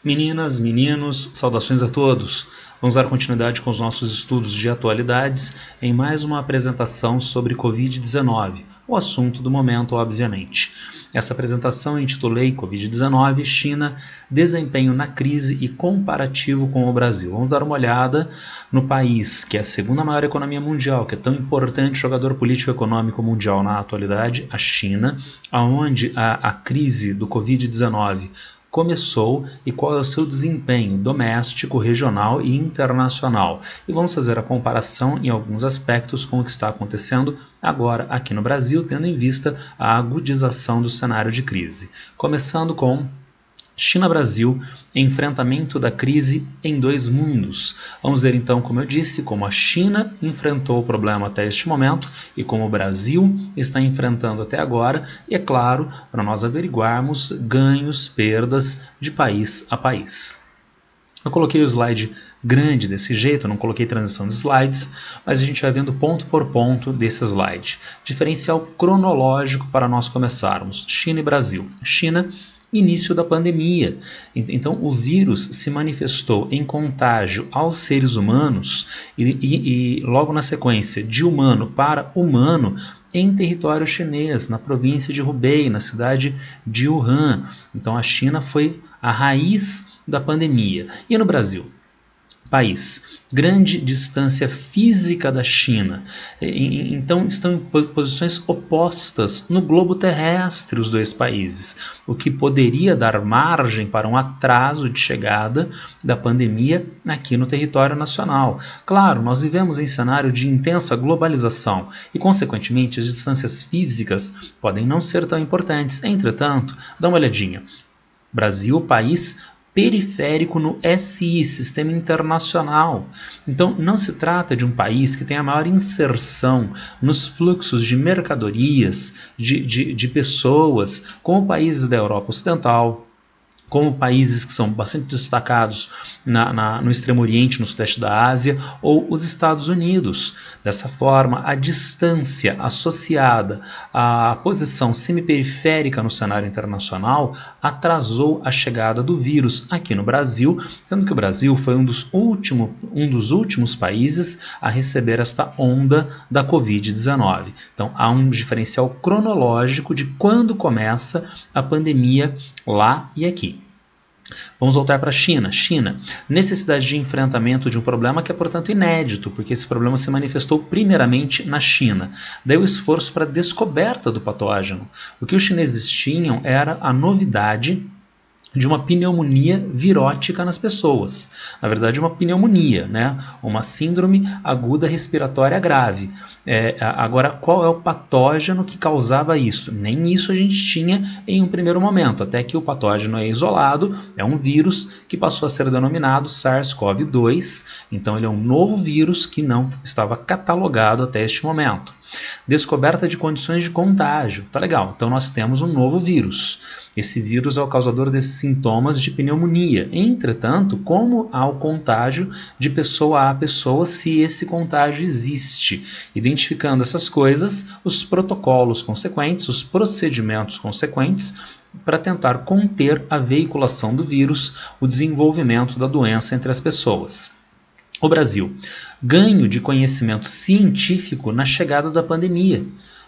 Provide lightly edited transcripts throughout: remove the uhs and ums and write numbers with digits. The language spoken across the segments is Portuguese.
Meninas, meninos, saudações a todos. Vamos dar continuidade com os nossos estudos de atualidades em mais uma apresentação sobre Covid-19, o assunto do momento, obviamente. Essa apresentação eu intitulei Covid-19, China, desempenho na crise e comparativo com o Brasil. Vamos dar uma olhada no país, que é a segunda maior economia mundial, que é tão importante jogador político-econômico mundial na atualidade, a China, onde a crise do Covid-19 começou e qual é o seu desempenho doméstico, regional e internacional. E vamos fazer a comparação em alguns aspectos com o que está acontecendo agora aqui no Brasil, tendo em vista a agudização do cenário de crise. Começando com China-Brasil, enfrentamento da crise em dois mundos. Vamos ver então, como eu disse, como a China enfrentou o problema até este momento e como o Brasil está enfrentando até agora, e é claro, para nós averiguarmos ganhos, perdas de país a país. Eu coloquei o slide grande desse jeito, não coloquei transição de slides, mas a gente vai vendo ponto por ponto desse slide. Diferencial cronológico para nós começarmos. China e Brasil. China, início da pandemia. Então, o vírus se manifestou em contágio aos seres humanos e logo na sequência, de humano para humano, em território chinês, na província de Hubei, na cidade de Wuhan. Então, a China foi a raiz da pandemia. E no Brasil? País, grande distância física da China, então estão em posições opostas no globo terrestre os dois países, o que poderia dar margem para um atraso de chegada da pandemia aqui no território nacional. Claro, nós vivemos em cenário de intensa globalização e, consequentemente, as distâncias físicas podem não ser tão importantes. Entretanto, dá uma olhadinha. Brasil, país periférico no SI, Sistema Internacional. Então, não se trata de um país que tem a maior inserção nos fluxos de mercadorias, de pessoas, como países da Europa Ocidental, como países que são bastante destacados no Extremo Oriente, no Sudeste da Ásia, ou os Estados Unidos. Dessa forma, a distância associada à posição semiperiférica no cenário internacional atrasou a chegada do vírus aqui no Brasil, sendo que o Brasil foi um dos últimos países a receber esta onda da Covid-19. Então, há um diferencial cronológico de quando começa a pandemia lá e aqui. Vamos voltar para a China. China, necessidade de enfrentamento de um problema que é, portanto, inédito, porque esse problema se manifestou primeiramente na China. Daí o esforço para a descoberta do patógeno. O que os chineses tinham era a novidade de uma pneumonia virótica nas pessoas. Na verdade, uma pneumonia, né? Uma síndrome aguda respiratória grave. Agora, qual é o patógeno que causava isso? Nem isso a gente tinha em um primeiro momento, até que o patógeno é isolado, é um vírus que passou a ser denominado SARS-CoV-2, então ele é um novo vírus que não estava catalogado até este momento. Descoberta de condições de contágio. Tá legal, então nós temos um novo vírus. Esse vírus é o causador desses sintomas de pneumonia. Entretanto, como há o contágio de pessoa a pessoa, se esse contágio existe? Identificando essas coisas, os protocolos consequentes, os procedimentos consequentes, para tentar conter a veiculação do vírus, o desenvolvimento da doença entre as pessoas. O Brasil, ganho de conhecimento científico na chegada da pandemia.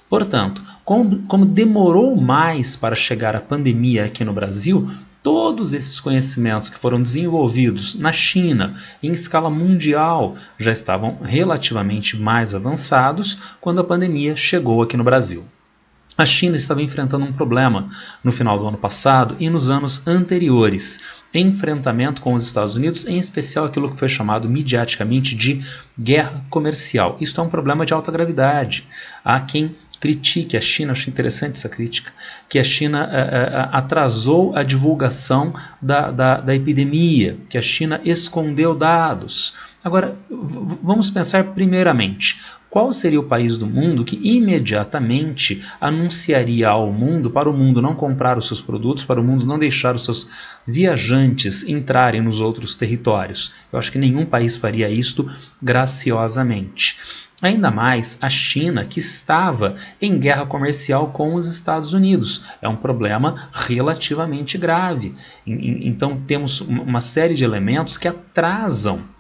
Portanto, como demorou mais para chegar a pandemia aqui no Brasil, todos esses conhecimentos que foram desenvolvidos na China, em escala mundial, já estavam relativamente mais avançados quando a pandemia chegou aqui no Brasil. A China estava enfrentando um problema no final do ano passado e nos anos anteriores, enfrentamento com os Estados Unidos, em especial aquilo que foi chamado midiaticamente de guerra comercial. Isto é um problema de alta gravidade. Há quem critique a China, acho interessante essa crítica, que a China atrasou a divulgação da epidemia, que a China escondeu dados. Agora, vamos pensar primeiramente, qual seria o país do mundo que imediatamente anunciaria ao mundo, para o mundo não comprar os seus produtos, para o mundo não deixar os seus viajantes entrarem nos outros territórios? Eu acho que nenhum país faria isto graciosamente. Ainda mais a China, que estava em guerra comercial com os Estados Unidos. É um problema relativamente grave. Então temos uma série de elementos que atrasam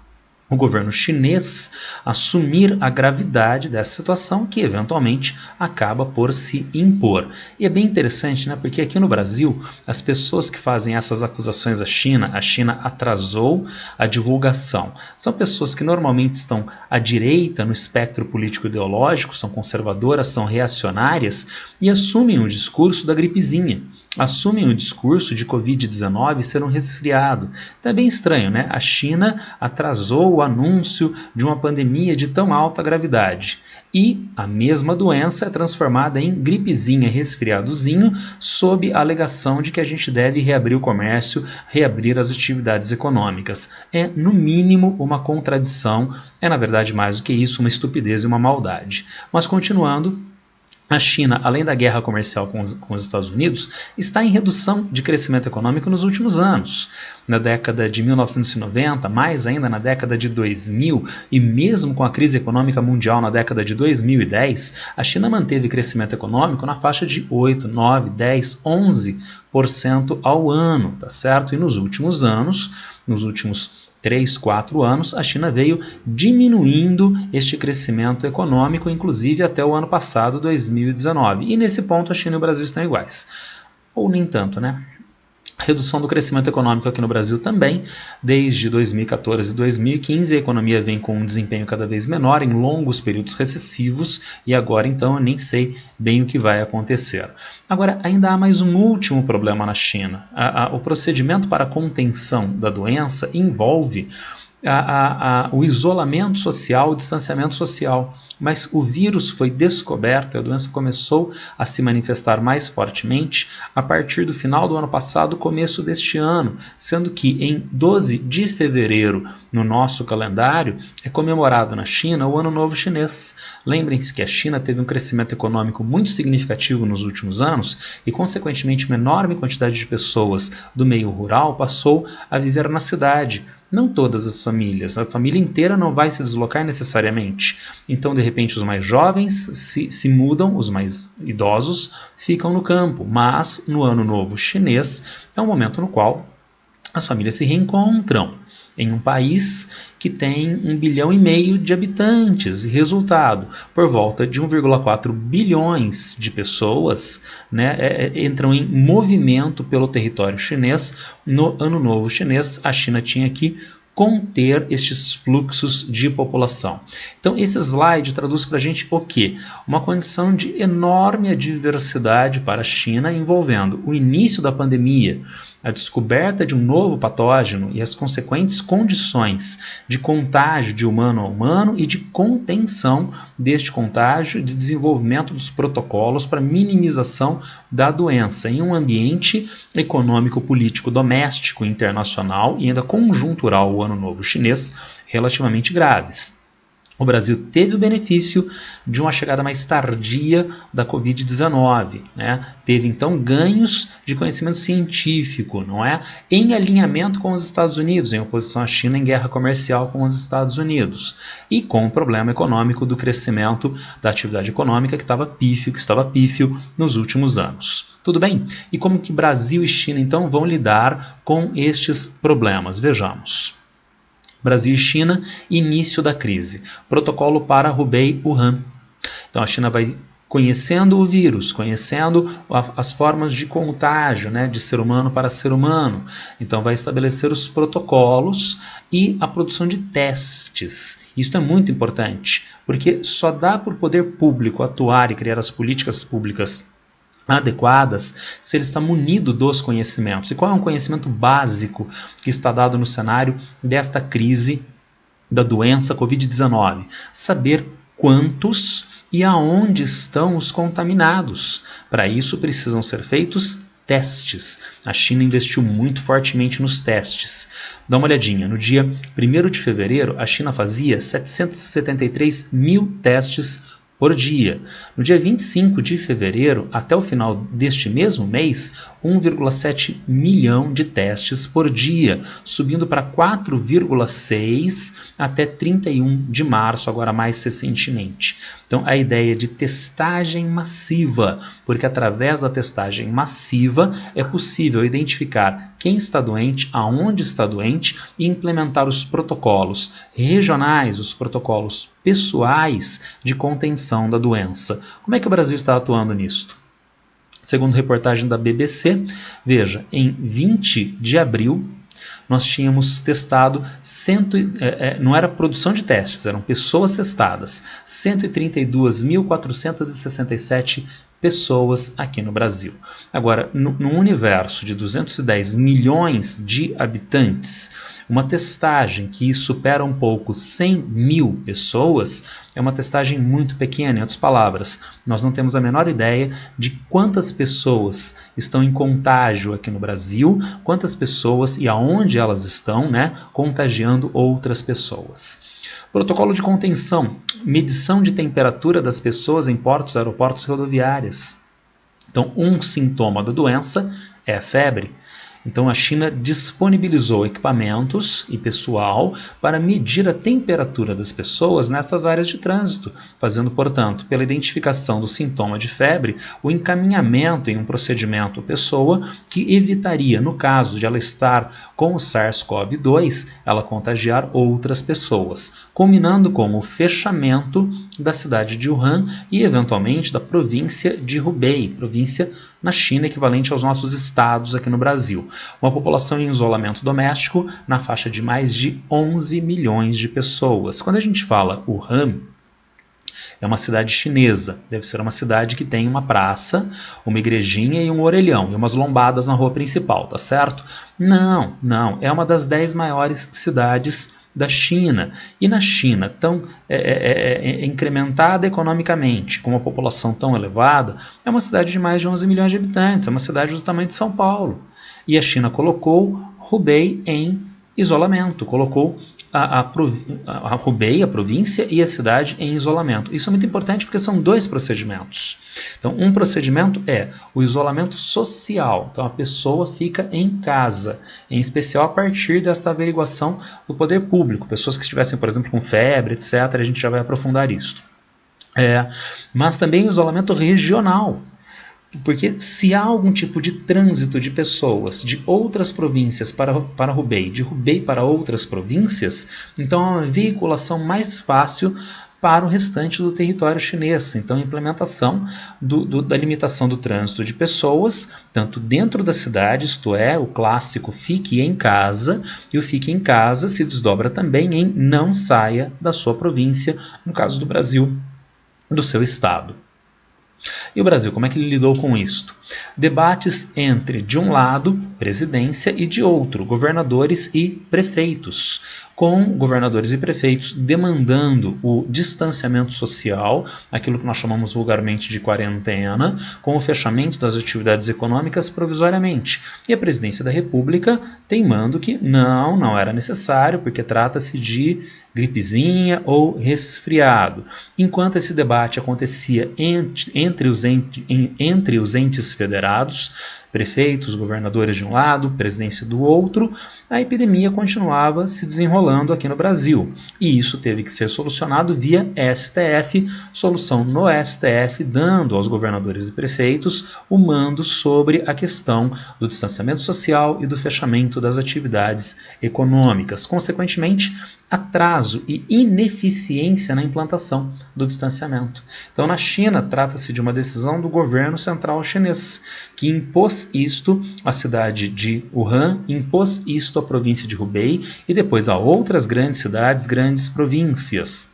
o governo chinês assumir a gravidade dessa situação que eventualmente acaba por se impor. E é bem interessante, né? Porque aqui no Brasil, as pessoas que fazem essas acusações à China, a China atrasou a divulgação. São pessoas que normalmente estão à direita no espectro político-ideológico, são conservadoras, são reacionárias e assumem o discurso da gripezinha. Assumem o discurso de Covid-19 ser um resfriado. Então é bem estranho, né? A China atrasou o anúncio de uma pandemia de tão alta gravidade. E a mesma doença é transformada em gripezinha, resfriadozinho, sob a alegação de que a gente deve reabrir o comércio, reabrir as atividades econômicas. É, no mínimo, uma contradição, é na verdade mais do que isso, uma estupidez e uma maldade. Mas continuando, a China, além da guerra comercial com os Estados Unidos, está em redução de crescimento econômico nos últimos anos. Na década de 1990, mais ainda na década de 2000 e mesmo com a crise econômica mundial na década de 2010, a China manteve crescimento econômico na faixa de 8, 9, 10, 11% ao ano, tá certo? E nos últimos anos, nos últimos 3, 4 anos, a China veio diminuindo este crescimento econômico, inclusive até o ano passado, 2019. E nesse ponto a China e o Brasil estão iguais. Ou nem tanto, né? A redução do crescimento econômico aqui no Brasil também, desde 2014 e 2015, a economia vem com um desempenho cada vez menor em longos períodos recessivos e agora então eu nem sei bem o que vai acontecer. Agora, ainda há mais um último problema na China. O procedimento para a contenção da doença envolve o isolamento social, o distanciamento social. Mas o vírus foi descoberto e a doença começou a se manifestar mais fortemente a partir do final do ano passado, começo deste ano, sendo que em 12 de fevereiro, no nosso calendário, é comemorado na China o Ano Novo Chinês. Lembrem-se que a China teve um crescimento econômico muito significativo nos últimos anos e, consequentemente, uma enorme quantidade de pessoas do meio rural passou a viver na cidade. Não todas as famílias, a família inteira não vai se deslocar necessariamente. Então, de repente, os mais jovens se mudam, os mais idosos ficam no campo. Mas, no Ano Novo Chinês, é um momento no qual as famílias se reencontram em um país que tem 1,5 bilhão de habitantes. E resultado, por volta de 1,4 bilhões de pessoas, né, entram em movimento pelo território chinês. No Ano Novo Chinês, a China tinha que conter estes fluxos de população. Então, esse slide traduz para a gente o quê? Uma condição de enorme adversidade para a China envolvendo o início da pandemia, a descoberta de um novo patógeno e as consequentes condições de contágio de humano a humano e de contenção deste contágio e de desenvolvimento dos protocolos para minimização da doença em um ambiente econômico, político, doméstico, internacional e ainda conjuntural, o Ano Novo Chinês, relativamente graves. O Brasil teve o benefício de uma chegada mais tardia da Covid-19, né? Teve então ganhos de conhecimento científico, não é? Em alinhamento com os Estados Unidos, em oposição à China em guerra comercial com os Estados Unidos, e com o problema econômico do crescimento da atividade econômica que estava pífio nos últimos anos. Tudo bem? E como que Brasil e China então vão lidar com estes problemas? Vejamos. Brasil e China, início da crise. Protocolo para Hubei-Wuhan. Então a China vai conhecendo o vírus, conhecendo as formas de contágio, né, de ser humano para ser humano. Então vai estabelecer os protocolos e a produção de testes. Isso é muito importante, porque só dá para o poder público atuar e criar as políticas públicas adequadas se ele está munido dos conhecimentos. E qual é um conhecimento básico que está dado no cenário desta crise da doença Covid-19? Saber quantos e aonde estão os contaminados. Para isso precisam ser feitos testes. A China investiu muito fortemente nos testes. Dá uma olhadinha, no dia 1º de fevereiro, a China fazia 773 mil testes por dia. No dia 25 de fevereiro, até o final deste mesmo mês, 1,7 milhão de testes por dia, subindo para 4,6 até 31 de março, agora mais recentemente. Então, a ideia de testagem massiva, porque através da testagem massiva é possível identificar quem está doente, aonde está doente e implementar os protocolos regionais, os protocolos pessoais de contenção da doença. Como é que o Brasil está atuando nisto? Segundo reportagem da BBC, veja, em 20 de abril, nós tínhamos testado, não era produção de testes, eram pessoas testadas, 132.467 pessoas aqui no Brasil. Agora, no universo de 210 milhões de habitantes, uma testagem que supera um pouco 100 mil pessoas é uma testagem muito pequena. Em outras palavras, nós não temos a menor ideia de quantas pessoas estão em contágio aqui no Brasil, quantas pessoas e aonde elas estão, contagiando outras pessoas. Protocolo de contenção, medição de temperatura das pessoas em portos, aeroportos e rodoviárias. Então, um sintoma da doença é a febre. Então, a China disponibilizou equipamentos e pessoal para medir a temperatura das pessoas nessas áreas de trânsito, fazendo, portanto, pela identificação do sintoma de febre, o encaminhamento em um procedimento à pessoa que evitaria, no caso de ela estar com o SARS-CoV-2, ela contagiar outras pessoas, culminando com o fechamento da cidade de Wuhan e, eventualmente, da província de Hubei, província na China, equivalente aos nossos estados aqui no Brasil. Uma população em isolamento doméstico na faixa de mais de 11 milhões de pessoas. Quando a gente fala Wuhan, é uma cidade chinesa, deve ser uma cidade que tem uma praça, uma igrejinha e um orelhão, e umas lombadas na rua principal, tá certo? Não, é uma das 10 maiores cidades da China. E na China, tão incrementada economicamente, com uma população tão elevada, é uma cidade de mais de 11 milhões de habitantes, é uma cidade do tamanho de São Paulo. E a China colocou Hubei em isolamento, colocou a Hubei, a província, e a cidade em isolamento. Isso é muito importante porque são dois procedimentos. Então, um procedimento é o isolamento social. Então, a pessoa fica em casa, em especial a partir desta averiguação do poder público. Pessoas que estivessem, por exemplo, com febre, etc., a gente já vai aprofundar isso. Mas também o isolamento regional. Porque se há algum tipo de trânsito de pessoas de outras províncias para Hubei, de Hubei para outras províncias, então há uma veiculação mais fácil para o restante do território chinês. Então, a implementação da limitação do trânsito de pessoas, tanto dentro da cidade, isto é, o clássico fique em casa, e o fique em casa se desdobra também em não saia da sua província, no caso do Brasil, do seu estado. E o Brasil, como é que ele lidou com isto? Debates entre, de um lado, presidência e de outro, governadores e prefeitos, com governadores e prefeitos demandando o distanciamento social, aquilo que nós chamamos vulgarmente de quarentena, com o fechamento das atividades econômicas provisoriamente. E a presidência da República teimando que não era necessário, porque trata-se de gripezinha ou resfriado. Enquanto esse debate acontecia entre os entes federados, prefeitos, governadores de um lado, presidência do outro, a epidemia continuava se desenrolando aqui no Brasil. E isso teve que ser solucionado via STF, solução no STF, dando aos governadores e prefeitos o mando sobre a questão do distanciamento social e do fechamento das atividades econômicas. Consequentemente, atraso e ineficiência na implantação do distanciamento. Então, na China, trata-se de uma decisão do governo central chinês, que impôs isto à cidade de Wuhan, impôs isto à província de Hubei e depois a outras grandes cidades, grandes províncias.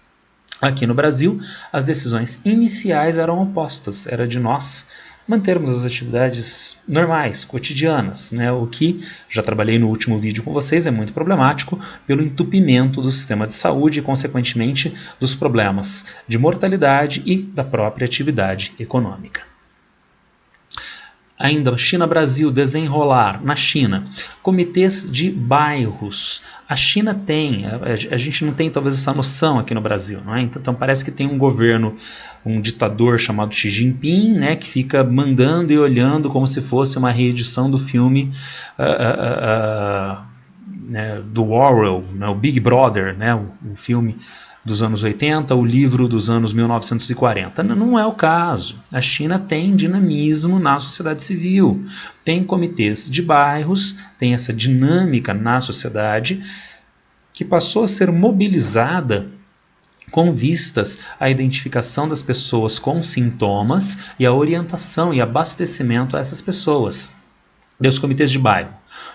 Aqui no Brasil, as decisões iniciais eram opostas, era de nós mantermos as atividades normais, cotidianas, o que, já trabalhei no último vídeo com vocês, é muito problemático pelo entupimento do sistema de saúde e, consequentemente, dos problemas de mortalidade e da própria atividade econômica. Ainda China-Brasil, desenrolar. Na China, comitês de bairros. A China tem, a gente não tem talvez essa noção aqui no Brasil, não é? Então parece que tem um governo, um ditador chamado Xi Jinping, né, que fica mandando e olhando como se fosse uma reedição do filme do Orwell, né, o Big Brother, né, o filme dos anos 80, o livro dos anos 1940. Não é o caso. A China tem dinamismo na sociedade civil, tem comitês de bairros, tem essa dinâmica na sociedade que passou a ser mobilizada com vistas à identificação das pessoas com sintomas e a orientação e abastecimento a essas pessoas. Dos comitês de bairro,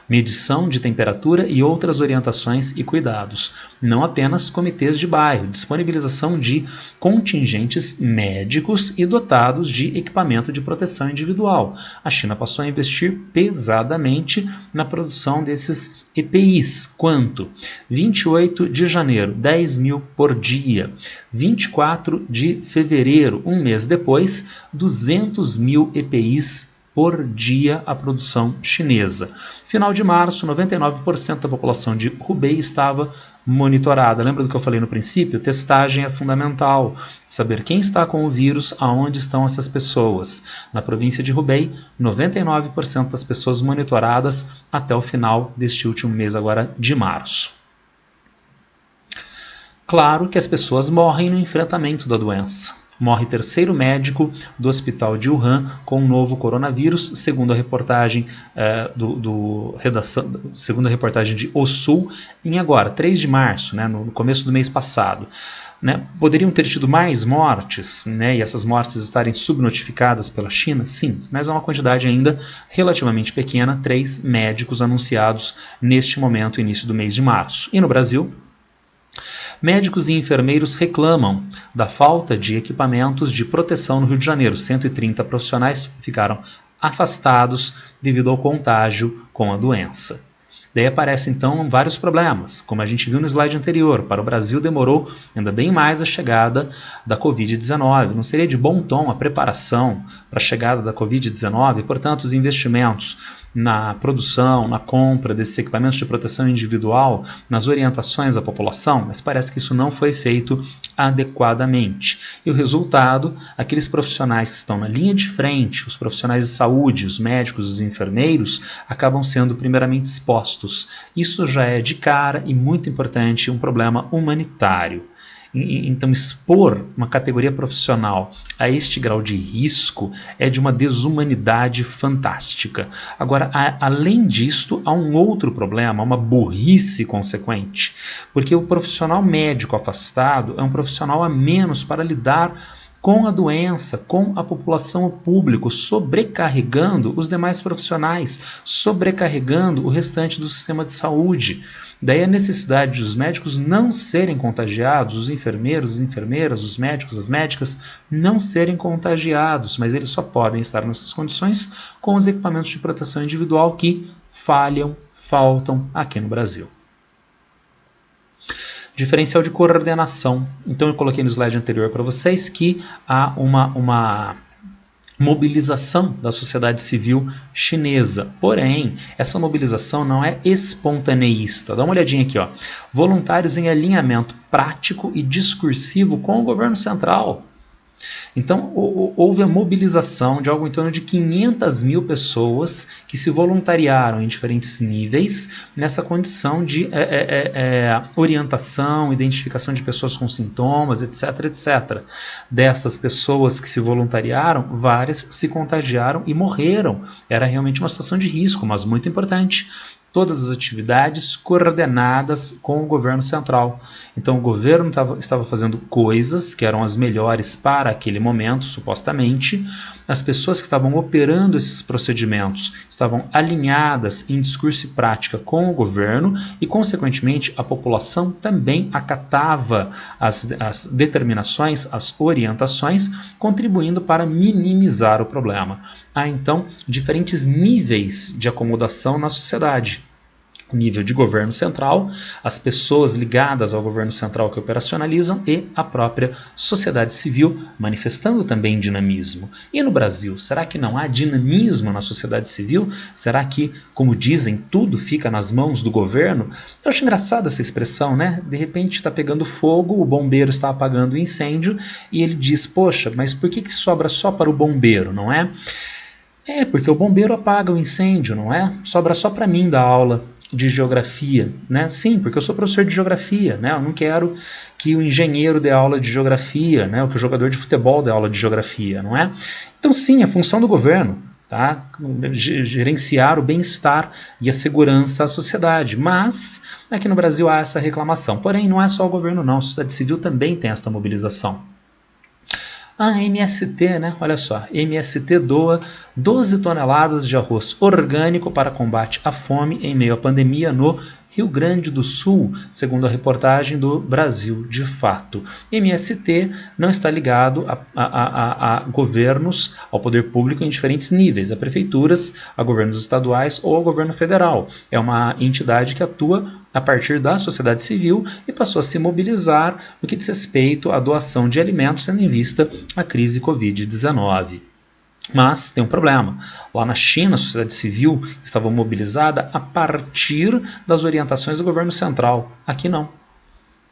medição de temperatura e outras orientações e cuidados. Não apenas comitês de bairro, disponibilização de contingentes médicos e dotados de equipamento de proteção individual. A China passou a investir pesadamente na produção desses EPIs. Quanto? 28 de janeiro, 10 mil por dia. 24 de fevereiro, um mês depois, 200 mil EPIs por dia a produção chinesa. Final de março, 99% da população de Hubei estava monitorada. Lembra do que eu falei no princípio? Testagem é fundamental. Saber quem está com o vírus, aonde estão essas pessoas. Na província de Hubei, 99% das pessoas monitoradas até o final deste último mês agora de março. Claro que as pessoas morrem no enfrentamento da doença. Morre terceiro médico do hospital de Wuhan com um novo coronavírus, segundo a reportagem segundo a reportagem de O Sul, em agora, 3 de março, né, no começo do mês passado. Né, poderiam ter tido mais mortes, né, e essas mortes estarem subnotificadas pela China? Sim, mas é uma quantidade ainda relativamente pequena, 3 médicos anunciados neste momento, início do mês de março. E no Brasil? Médicos e enfermeiros reclamam da falta de equipamentos de proteção no Rio de Janeiro. 130 profissionais ficaram afastados devido ao contágio com a doença. Daí aparecem então vários problemas, como a gente viu no slide anterior. Para o Brasil demorou ainda bem mais a chegada da Covid-19. Não seria de bom tom a preparação para a chegada da Covid-19? Portanto, os investimentos na produção, na compra desses equipamentos de proteção individual, nas orientações à população, mas parece que isso não foi feito adequadamente. E o resultado, aqueles profissionais que estão na linha de frente, os profissionais de saúde, os médicos, os enfermeiros, acabam sendo primeiramente expostos. Isso já é de cara e muito importante, um problema humanitário. Então, expor uma categoria profissional a este grau de risco é de uma desumanidade fantástica. Agora, além disto, há um outro problema, uma burrice consequente, porque o profissional médico afastado é um profissional a menos para lidar com a doença, com a população, o público, sobrecarregando os demais profissionais, sobrecarregando o restante do sistema de saúde. Daí a necessidade dos médicos não serem contagiados, os enfermeiros, as enfermeiras, os médicos, as médicas não serem contagiados, mas eles só podem estar nessas condições com os equipamentos de proteção individual que faltam aqui no Brasil. Diferencial de coordenação. Então eu coloquei no slide anterior para vocês que há uma mobilização da sociedade civil chinesa. Porém, essa mobilização não é espontaneísta. Dá uma olhadinha aqui, ó. Voluntários em alinhamento prático e discursivo com o governo central. Então, houve a mobilização de algo em torno de 500 mil pessoas que se voluntariaram em diferentes níveis nessa condição de orientação, identificação de pessoas com sintomas, etc, etc. Dessas pessoas que se voluntariaram, várias se contagiaram e morreram. Era realmente uma situação de risco, mas muito importante. Todas as atividades coordenadas com o governo central. Então o governo estava fazendo coisas que eram as melhores para aquele momento, supostamente. As pessoas que estavam operando esses procedimentos estavam alinhadas em discurso e prática com o governo e, consequentemente, a população também acatava as determinações, as orientações, contribuindo para minimizar o problema. Há, então, diferentes níveis de acomodação na sociedade. o nível de governo central, as pessoas ligadas ao governo central que operacionalizam e a própria sociedade civil manifestando também dinamismo. E no Brasil, será que não há dinamismo na sociedade civil? Será que, como dizem, tudo fica nas mãos do governo? Eu acho engraçada essa expressão, né? De repente está pegando fogo, o bombeiro está apagando o incêndio e ele diz, poxa, mas por que sobra só para o bombeiro, não é? É, porque o bombeiro apaga o incêndio, não é? Sobra só para mim dar aula de geografia, né? Sim, porque eu sou professor de geografia, né? Eu não quero que o engenheiro dê aula de geografia, né? Ou que o jogador de futebol dê aula de geografia, não é? Então sim, é função do governo, tá? Gerenciar o bem-estar e a segurança à sociedade, mas aqui no Brasil há essa reclamação. Porém, não é só o governo não, a sociedade civil também tem esta mobilização. A MST, né? Olha só, MST doa 12 toneladas de arroz orgânico para combate à fome em meio à pandemia no Rio Grande do Sul, segundo a reportagem do Brasil de Fato. MST não está ligado a governos, ao poder público em diferentes níveis, a prefeituras, a governos estaduais ou ao governo federal. É uma entidade que atua a partir da sociedade civil e passou a se mobilizar no que diz respeito à doação de alimentos, tendo em vista a crise Covid-19. Mas tem um problema. Lá na China, a sociedade civil estava mobilizada a partir das orientações do governo central. Aqui não.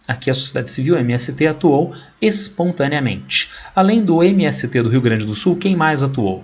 Aqui a sociedade civil, a MST, atuou espontaneamente. Além do MST do Rio Grande do Sul, quem mais atuou?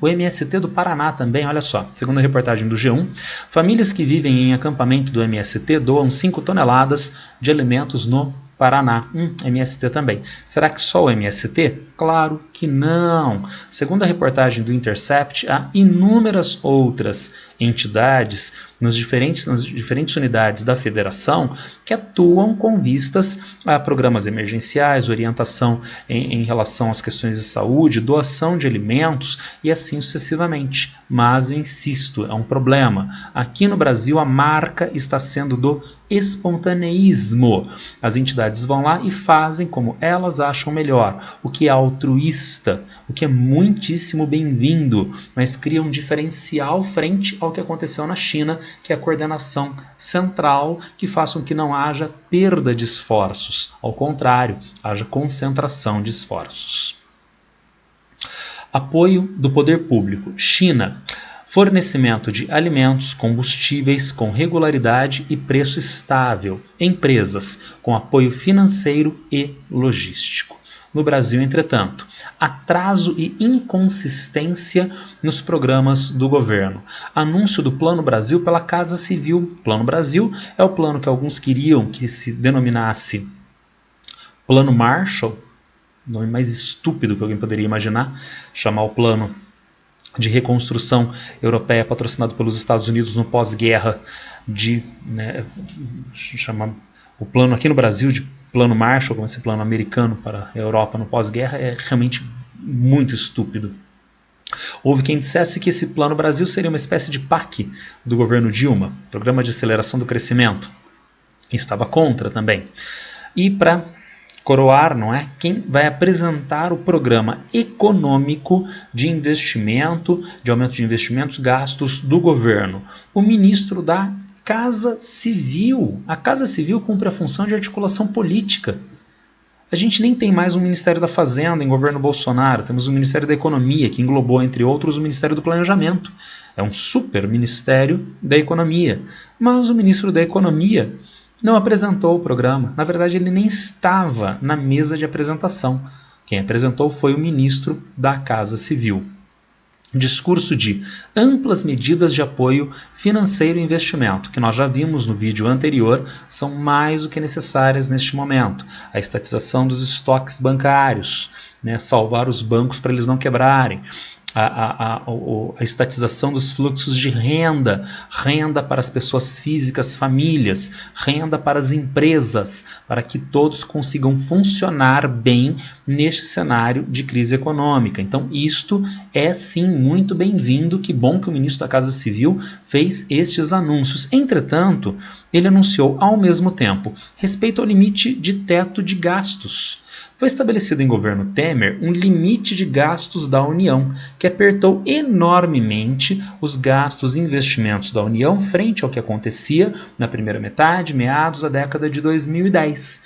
O MST do Paraná também, olha só. Segundo a reportagem do G1, famílias que vivem em acampamento do MST doam 5 toneladas de alimentos no Paraná. MST também. Será que só o MST? Claro que não. Segundo a reportagem do Intercept, há inúmeras outras entidades nas diferentes unidades da federação que atuam com vistas a programas emergenciais, orientação em relação às questões de saúde, doação de alimentos e assim sucessivamente. Mas eu insisto, é um problema. Aqui no Brasil a marca está sendo do espontaneísmo. As entidades vão lá e fazem como elas acham melhor, o que é altruísta, o que é muitíssimo bem-vindo, mas cria um diferencial frente ao que aconteceu na China, que é a coordenação central, que faça com que não haja perda de esforços, ao contrário, haja concentração de esforços. Apoio do poder público. China. Fornecimento de alimentos, combustíveis com regularidade e preço estável. Empresas com apoio financeiro e logístico. No Brasil, entretanto, atraso e inconsistência nos programas do governo. Anúncio do Plano Brasil pela Casa Civil. Plano Brasil é o plano que alguns queriam que se denominasse Plano Marshall, nome mais estúpido que alguém poderia imaginar, chamar o plano de reconstrução europeia patrocinado pelos Estados Unidos no pós-guerra, chamar o plano aqui no Brasil de Plano Marshall, como esse plano americano para a Europa no pós-guerra, é realmente muito estúpido. Houve quem dissesse que esse Plano Brasil seria uma espécie de PAC do governo Dilma, Programa de Aceleração do Crescimento. Quem estava contra também. E para coroar, não é? Quem vai apresentar o programa econômico de investimento, de aumento de investimentos, gastos do governo? O ministro da Casa Civil. A Casa Civil cumpre a função de articulação política. A gente nem tem mais um Ministério da Fazenda em governo Bolsonaro, temos o Ministério da Economia, que englobou, entre outros, o Ministério do Planejamento. É um super Ministério da Economia. Mas o ministro da Economia não apresentou o programa. Na verdade, ele nem estava na mesa de apresentação. Quem apresentou foi o ministro da Casa Civil. Discurso de amplas medidas de apoio financeiro e investimento, que nós já vimos no vídeo anterior, são mais do que necessárias neste momento. A estatização dos estoques bancários, né, salvar os bancos para eles não quebrarem. A estatização dos fluxos de renda para as pessoas físicas, famílias, renda para as empresas, para que todos consigam funcionar bem neste cenário de crise econômica. Então, isto é sim muito bem-vindo, que bom que o ministro da Casa Civil fez estes anúncios. Entretanto, ele anunciou ao mesmo tempo respeito ao limite de teto de gastos. Foi estabelecido em governo Temer um limite de gastos da União, que apertou enormemente os gastos e investimentos da União frente ao que acontecia na primeira metade, meados da década de 2010.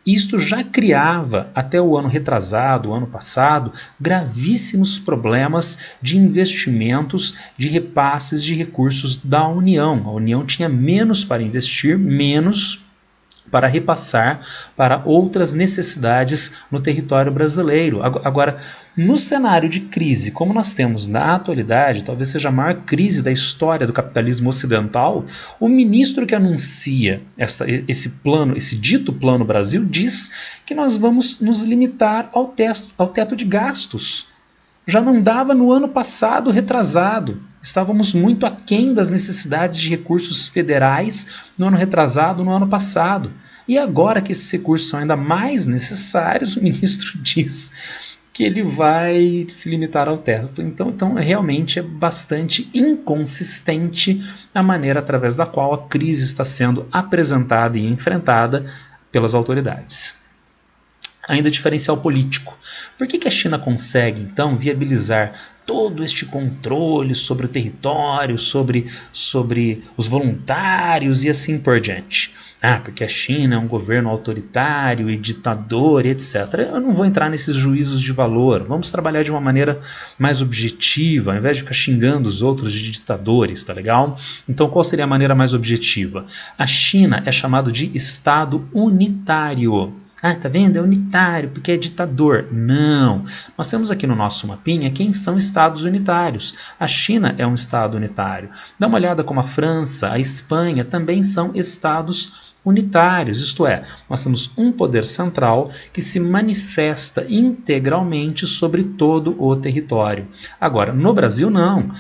Isto já criava, até o ano retrasado, o ano passado, gravíssimos problemas de investimentos, de repasses de recursos da União. A União tinha menos para investir, menos para repassar para outras necessidades no território brasileiro. Agora, no cenário de crise, como nós temos na atualidade, talvez seja a maior crise da história do capitalismo ocidental, o ministro que anuncia esse plano, esse dito Plano Brasil, diz que nós vamos nos limitar ao teto de gastos. Já não dava no ano passado retrasado. Estávamos muito aquém das necessidades de recursos federais no ano retrasado, no ano passado. E agora que esses recursos são ainda mais necessários, o ministro diz que ele vai se limitar ao teto. Então realmente é bastante inconsistente a maneira através da qual a crise está sendo apresentada e enfrentada pelas autoridades. Ainda diferencial político. Por que a China consegue, então, viabilizar todo este controle sobre o território, sobre os voluntários e assim por diante? Porque a China é um governo autoritário e ditador, etc. Eu não vou entrar nesses juízos de valor. Vamos trabalhar de uma maneira mais objetiva, ao invés de ficar xingando os outros de ditadores, tá legal? Então, qual seria a maneira mais objetiva? A China é chamado de Estado unitário. Tá vendo? É unitário, porque é ditador. Não. Nós temos aqui no nosso mapinha quem são estados unitários. A China é um estado unitário. Dá uma olhada como a França, a Espanha também são estados unitários. Isto é, nós temos um poder central que se manifesta integralmente sobre todo o território. Agora, no Brasil não.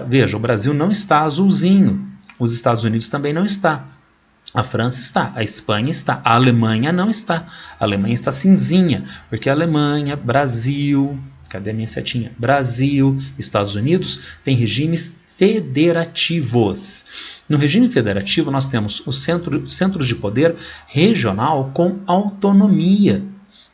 Veja, o Brasil não está azulzinho. Os Estados Unidos também não está. A França está, a Espanha está, a Alemanha não está. A Alemanha está cinzinha, porque a Alemanha, Brasil, cadê a minha setinha? Brasil, Estados Unidos têm regimes federativos. No regime federativo nós temos os centros de poder regional com autonomia.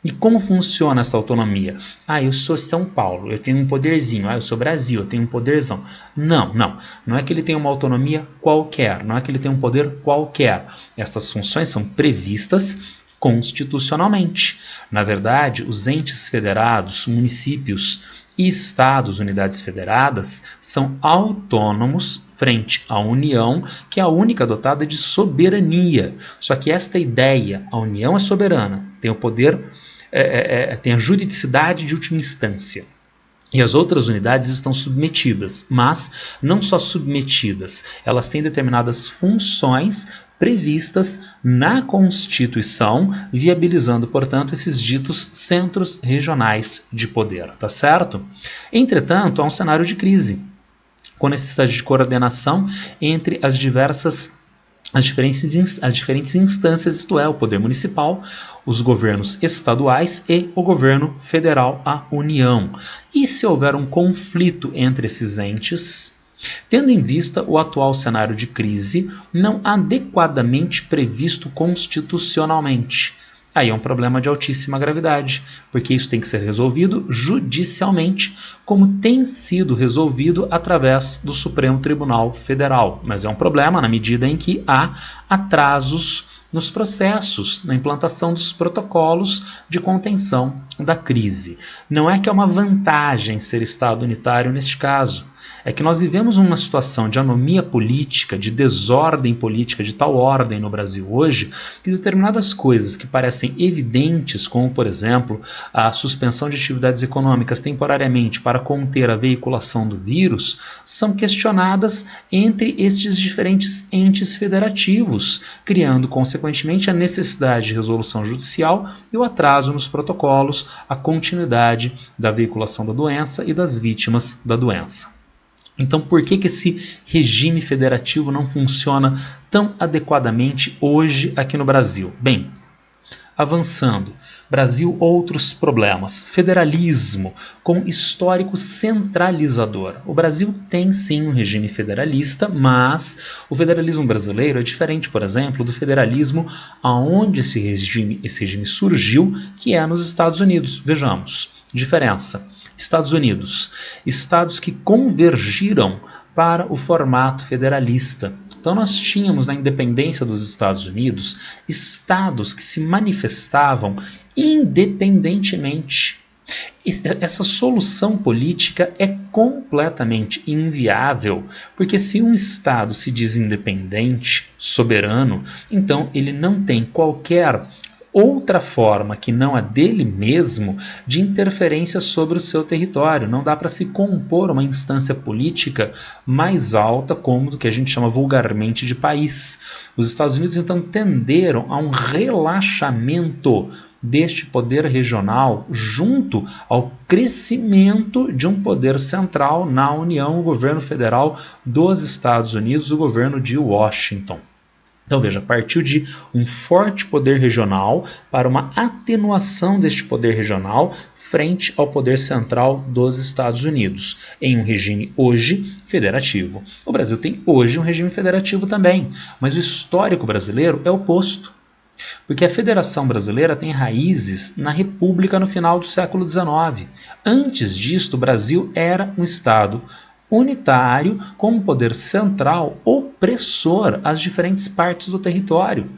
E como funciona essa autonomia? Eu sou São Paulo, eu tenho um poderzinho. Eu sou Brasil, eu tenho um poderzão. Não é que ele tem uma autonomia qualquer, não é que ele tem um poder qualquer. Essas funções são previstas constitucionalmente. Na verdade, os entes federados, municípios e estados, unidades federadas, são autônomos frente à União, que é a única dotada de soberania. Só que esta ideia, a União é soberana, tem o poder, tem a juridicidade de última instância. E as outras unidades estão submetidas, mas não só submetidas, elas têm determinadas funções previstas na Constituição, viabilizando, portanto, esses ditos centros regionais de poder, tá certo? Entretanto, há um cenário de crise, com necessidade de coordenação entre as diferentes instâncias, isto é, o poder municipal, os governos estaduais e o governo federal, a União. E se houver um conflito entre esses entes, tendo em vista o atual cenário de crise não adequadamente previsto constitucionalmente, aí é um problema de altíssima gravidade, porque isso tem que ser resolvido judicialmente, como tem sido resolvido através do Supremo Tribunal Federal. Mas é um problema na medida em que há atrasos nos processos, na implantação dos protocolos de contenção da crise. Não é que é uma vantagem ser Estado unitário neste caso. É que nós vivemos uma situação de anomia política, de desordem política, de tal ordem no Brasil hoje, que determinadas coisas que parecem evidentes, como, por exemplo, a suspensão de atividades econômicas temporariamente para conter a veiculação do vírus, são questionadas entre estes diferentes entes federativos, criando, consequentemente, a necessidade de resolução judicial e o atraso nos protocolos, a continuidade da veiculação da doença e das vítimas da doença. Então, por que esse regime federativo não funciona tão adequadamente hoje aqui no Brasil? Bem, avançando. Brasil, outros problemas. Federalismo, com histórico centralizador. O Brasil tem sim um regime federalista, mas o federalismo brasileiro é diferente, por exemplo, do federalismo aonde esse regime surgiu, que é nos Estados Unidos. Vejamos, diferença. Estados Unidos, estados que convergiram para o formato federalista. Então nós tínhamos na independência dos Estados Unidos estados que se manifestavam independentemente. Essa solução política é completamente inviável, porque se um Estado se diz independente, soberano, então ele não tem qualquer outra forma que não a dele mesmo de interferência sobre o seu território. Não dá para se compor uma instância política mais alta como do que a gente chama vulgarmente de país. Os Estados Unidos então tenderam a um relaxamento deste poder regional junto ao crescimento de um poder central na União, o governo federal dos Estados Unidos, o governo de Washington. Então veja, partiu de um forte poder regional para uma atenuação deste poder regional frente ao poder central dos Estados Unidos, em um regime hoje federativo. O Brasil tem hoje um regime federativo também, mas o histórico brasileiro é oposto. Porque a Federação Brasileira tem raízes na República no final do século XIX. Antes disto, o Brasil era um Estado unitário com um poder central opressor às diferentes partes do território.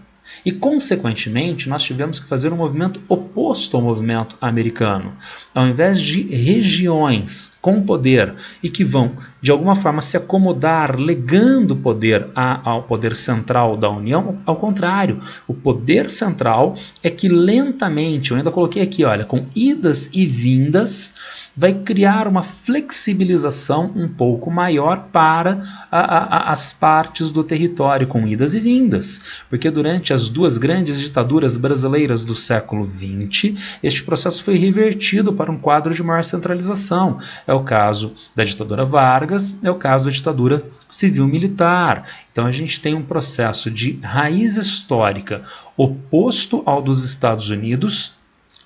E, consequentemente, nós tivemos que fazer um movimento oposto ao movimento americano. Ao invés de regiões com poder e que vão, de alguma forma, se acomodar, legando poder ao poder central da União, ao contrário, o poder central é que lentamente, eu ainda coloquei aqui, olha, com idas e vindas, vai criar uma flexibilização um pouco maior para as partes do território, com idas e vindas. Porque durante as duas grandes ditaduras brasileiras do século XX, este processo foi revertido para um quadro de maior centralização. É o caso da ditadura Vargas, é o caso da ditadura civil-militar. Então a gente tem um processo de raiz histórica oposto ao dos Estados Unidos,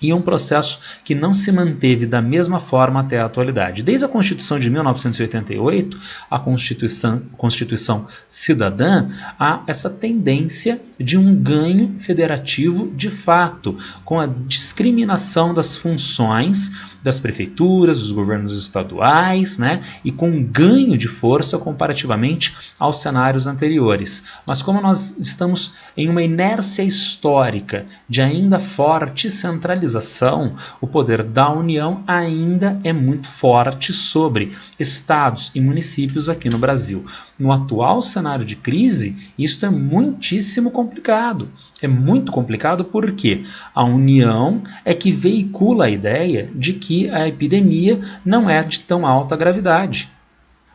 e um processo que não se manteve da mesma forma até a atualidade. Desde a Constituição de 1988, a Constituição Cidadã, há essa tendência de um ganho federativo de fato, com a discriminação das funções das prefeituras, dos governos estaduais, né, e com um ganho de força comparativamente aos cenários anteriores. Mas como nós estamos em uma inércia histórica de ainda forte centralização, o poder da União ainda é muito forte sobre estados e municípios aqui no Brasil. No atual cenário de crise, isto é muitíssimo complicado. É muito complicado porque a União é que veicula a ideia de que a epidemia não é de tão alta gravidade.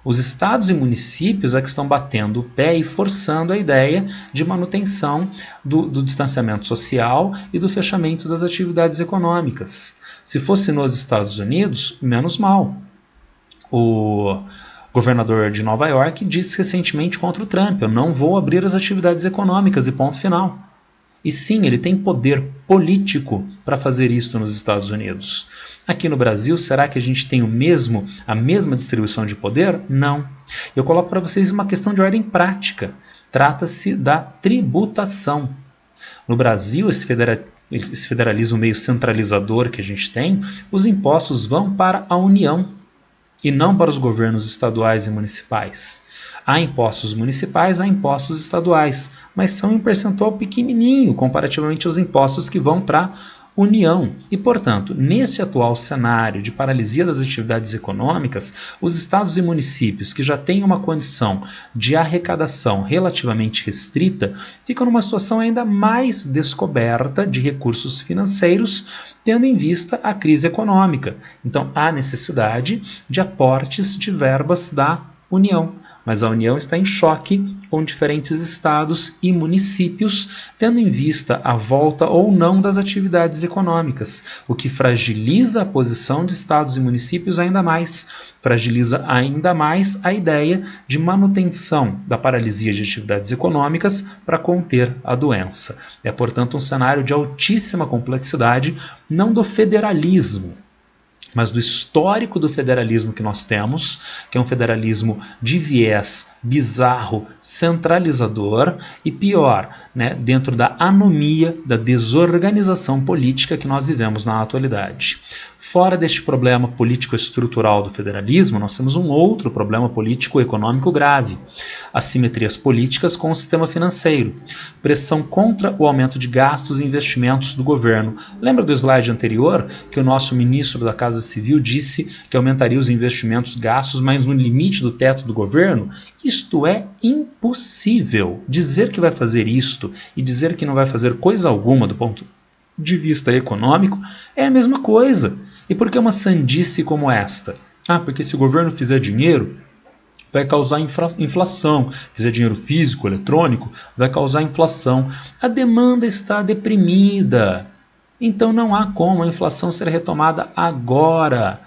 Os estados e municípios é que estão batendo o pé e forçando a ideia de manutenção do distanciamento social e do fechamento das atividades econômicas. Se fosse nos Estados Unidos, menos mal. O governador de Nova York disse recentemente contra o Trump: eu não vou abrir as atividades econômicas e ponto final. E sim, ele tem poder político para fazer isso nos Estados Unidos. Aqui no Brasil, será que a gente tem a mesma distribuição de poder? Não. Eu coloco para vocês uma questão de ordem prática. Trata-se da tributação. No Brasil, esse federalismo meio centralizador que a gente tem, os impostos vão para a União e não para os governos estaduais e municipais. Há impostos municipais, há impostos estaduais, mas são em um percentual pequenininho comparativamente aos impostos que vão para a União. E, portanto, nesse atual cenário de paralisia das atividades econômicas, os estados e municípios que já têm uma condição de arrecadação relativamente restrita ficam numa situação ainda mais descoberta de recursos financeiros, tendo em vista a crise econômica. Então, há necessidade de aportes de verbas da União. Mas a União está em choque com diferentes estados e municípios, tendo em vista a volta ou não das atividades econômicas, o que fragiliza a posição de estados e municípios ainda mais, fragiliza ainda mais a ideia de manutenção da paralisia de atividades econômicas para conter a doença. É, portanto, um cenário de altíssima complexidade, não do federalismo, mas do histórico do federalismo que nós temos, que é um federalismo de viés bizarro, centralizador e pior, né, dentro da anomia, da desorganização política que nós vivemos na atualidade. Fora deste problema político-estrutural do federalismo, nós temos um outro problema político-econômico grave: assimetrias políticas com o sistema financeiro, pressão contra o aumento de gastos e investimentos do governo. Lembra do slide anterior que o nosso ministro da Casa Civil disse que aumentaria os investimentos gastos, mas no limite do teto do governo? Isto é impossível. Dizer que vai fazer isto e dizer que não vai fazer coisa alguma do ponto de vista econômico é a mesma coisa. E por que uma sandice como esta? Porque se o governo fizer dinheiro, vai causar inflação. Fizer dinheiro físico, eletrônico, vai causar inflação. A demanda está deprimida. Então não há como a inflação ser retomada agora.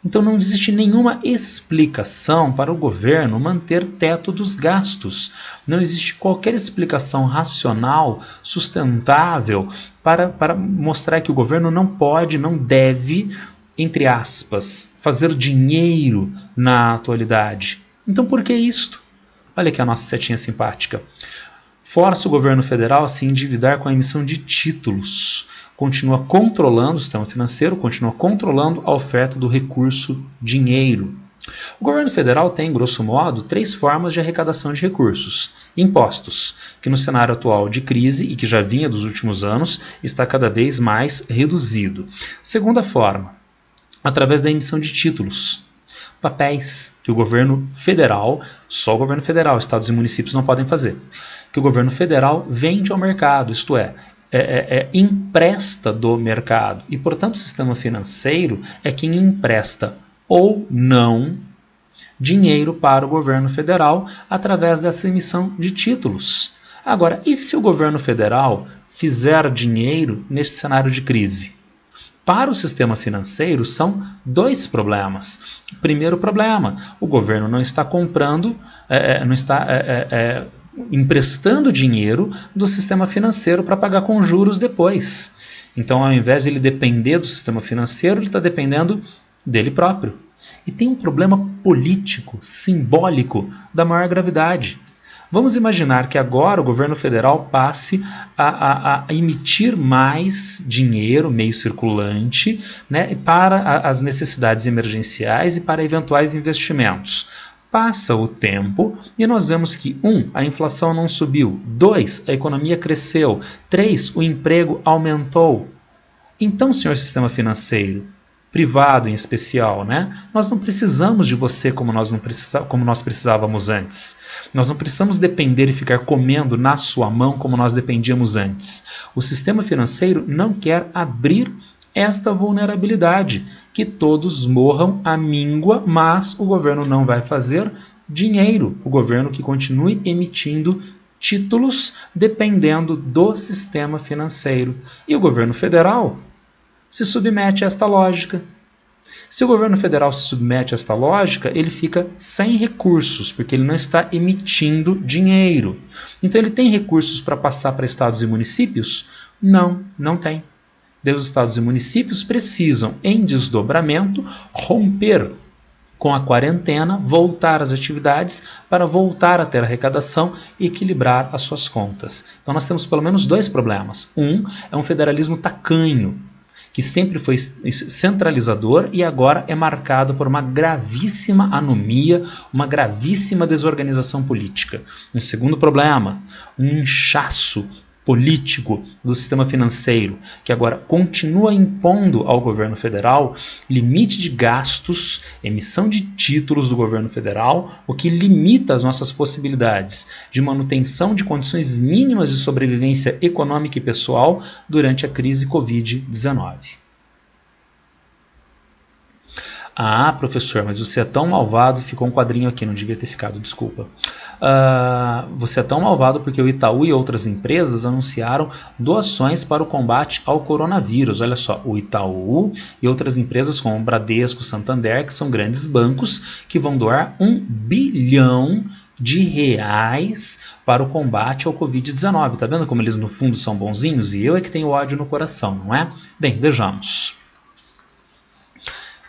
Então não existe nenhuma explicação para o governo manter teto dos gastos. Não existe qualquer explicação racional, sustentável, para mostrar que o governo não pode, não deve, entre aspas, fazer dinheiro na atualidade. Então por que isto? Olha aqui a nossa setinha simpática. Força o governo federal a se endividar com a emissão de títulos. Continua controlando o sistema financeiro, continua controlando a oferta do recurso dinheiro. O governo federal tem, grosso modo, 3 formas de arrecadação de recursos. Impostos, que no cenário atual de crise e que já vinha dos últimos anos, está cada vez mais reduzido. Segunda forma, através da emissão de títulos. Papéis que o governo federal, só o governo federal, estados e municípios não podem fazer, que o governo federal vende ao mercado, isto é, empresta do mercado. E, portanto, o sistema financeiro é quem empresta ou não dinheiro para o governo federal através dessa emissão de títulos. Agora, e se o governo federal fizer dinheiro neste cenário de crise? Para o sistema financeiro são 2 problemas. Primeiro problema, o governo não está comprando, não está emprestando dinheiro do sistema financeiro para pagar com juros depois. Então, ao invés de ele depender do sistema financeiro, ele está dependendo dele próprio. E tem um problema político, simbólico, da maior gravidade. Vamos imaginar que agora o governo federal passe a emitir mais dinheiro, meio circulante, né, para as necessidades emergenciais e para eventuais investimentos. Passa o tempo e nós vemos que 1. A inflação não subiu, 2. A economia cresceu, 3. O emprego aumentou. Então, senhor sistema financeiro, privado em especial, né? Nós não precisamos de você como nós precisávamos antes. Nós não precisamos depender e ficar comendo na sua mão como nós dependíamos antes. O sistema financeiro não quer abrir esta vulnerabilidade, que todos morram à míngua, mas o governo não vai fazer dinheiro. O governo que continue emitindo títulos dependendo do sistema financeiro. E o governo federal se submete a esta lógica. Se o governo federal se submete a esta lógica, ele fica sem recursos, porque ele não está emitindo dinheiro. Então ele tem recursos para passar para estados e municípios? Não, não tem. Os estados e municípios precisam, em desdobramento, romper com a quarentena, voltar às atividades para voltar a ter arrecadação e equilibrar as suas contas. Então nós temos pelo menos 2 problemas. É um federalismo tacanho, que sempre foi centralizador e agora é marcado por uma gravíssima anomia, uma gravíssima desorganização política. Um segundo problema, um inchaço político do sistema financeiro, que agora continua impondo ao governo federal limite de gastos, emissão de títulos do governo federal, o que limita as nossas possibilidades de manutenção de condições mínimas de sobrevivência econômica e pessoal durante a crise Covid-19. Ah, professor, mas você é tão malvado, ficou um quadrinho aqui, não devia ter ficado, desculpa. Você é tão malvado porque o Itaú e outras empresas anunciaram doações para o combate ao coronavírus. Olha só, o Itaú e outras empresas como o Bradesco, Santander, que são grandes bancos, que vão doar R$1 bilhão para o combate ao Covid-19. Tá vendo como eles no fundo são bonzinhos? E eu é que tenho ódio no coração, não é? Bem, vejamos.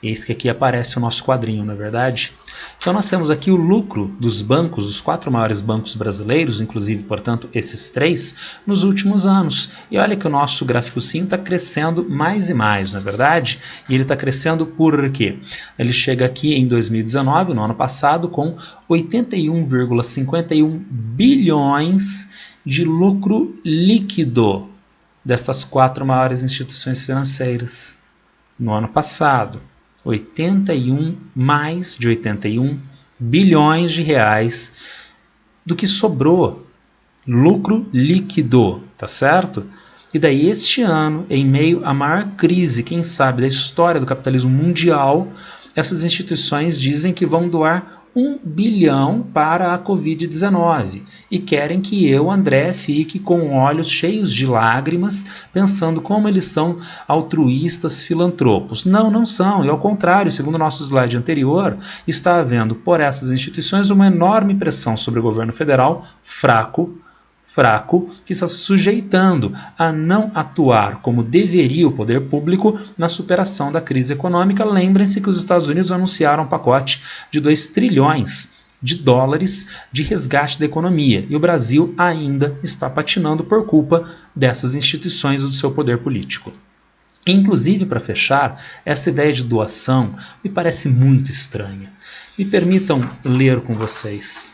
Eis que aqui aparece o nosso quadrinho, não é verdade? Então nós temos aqui o lucro dos bancos, dos 4 maiores bancos brasileiros, inclusive, portanto, esses 3, nos últimos anos. E olha que o nosso gráfico sim está crescendo mais e mais, não é verdade? E ele está crescendo por quê? Ele chega aqui em 2019, no ano passado, com 81,51 bilhões de lucro líquido destas 4 maiores instituições financeiras. No ano passado, mais de 81 bilhões de reais do que sobrou, lucro líquido, tá certo? E daí este ano, em meio à maior crise, quem sabe, da história do capitalismo mundial, essas instituições dizem que vão doar 1 bilhão para a Covid-19 e querem que eu, André, fique com olhos cheios de lágrimas, pensando como eles são altruístas, filantropos. Não, não são, e ao contrário, segundo o nosso slide anterior, está havendo por essas instituições uma enorme pressão sobre o governo federal, fraco, que está se sujeitando a não atuar como deveria o poder público na superação da crise econômica. Lembrem-se que os Estados Unidos anunciaram um pacote de 2 trilhões de dólares de resgate da economia, e o Brasil ainda está patinando por culpa dessas instituições e do seu poder político. Inclusive, para fechar, essa ideia de doação me parece muito estranha. Me permitam ler com vocês.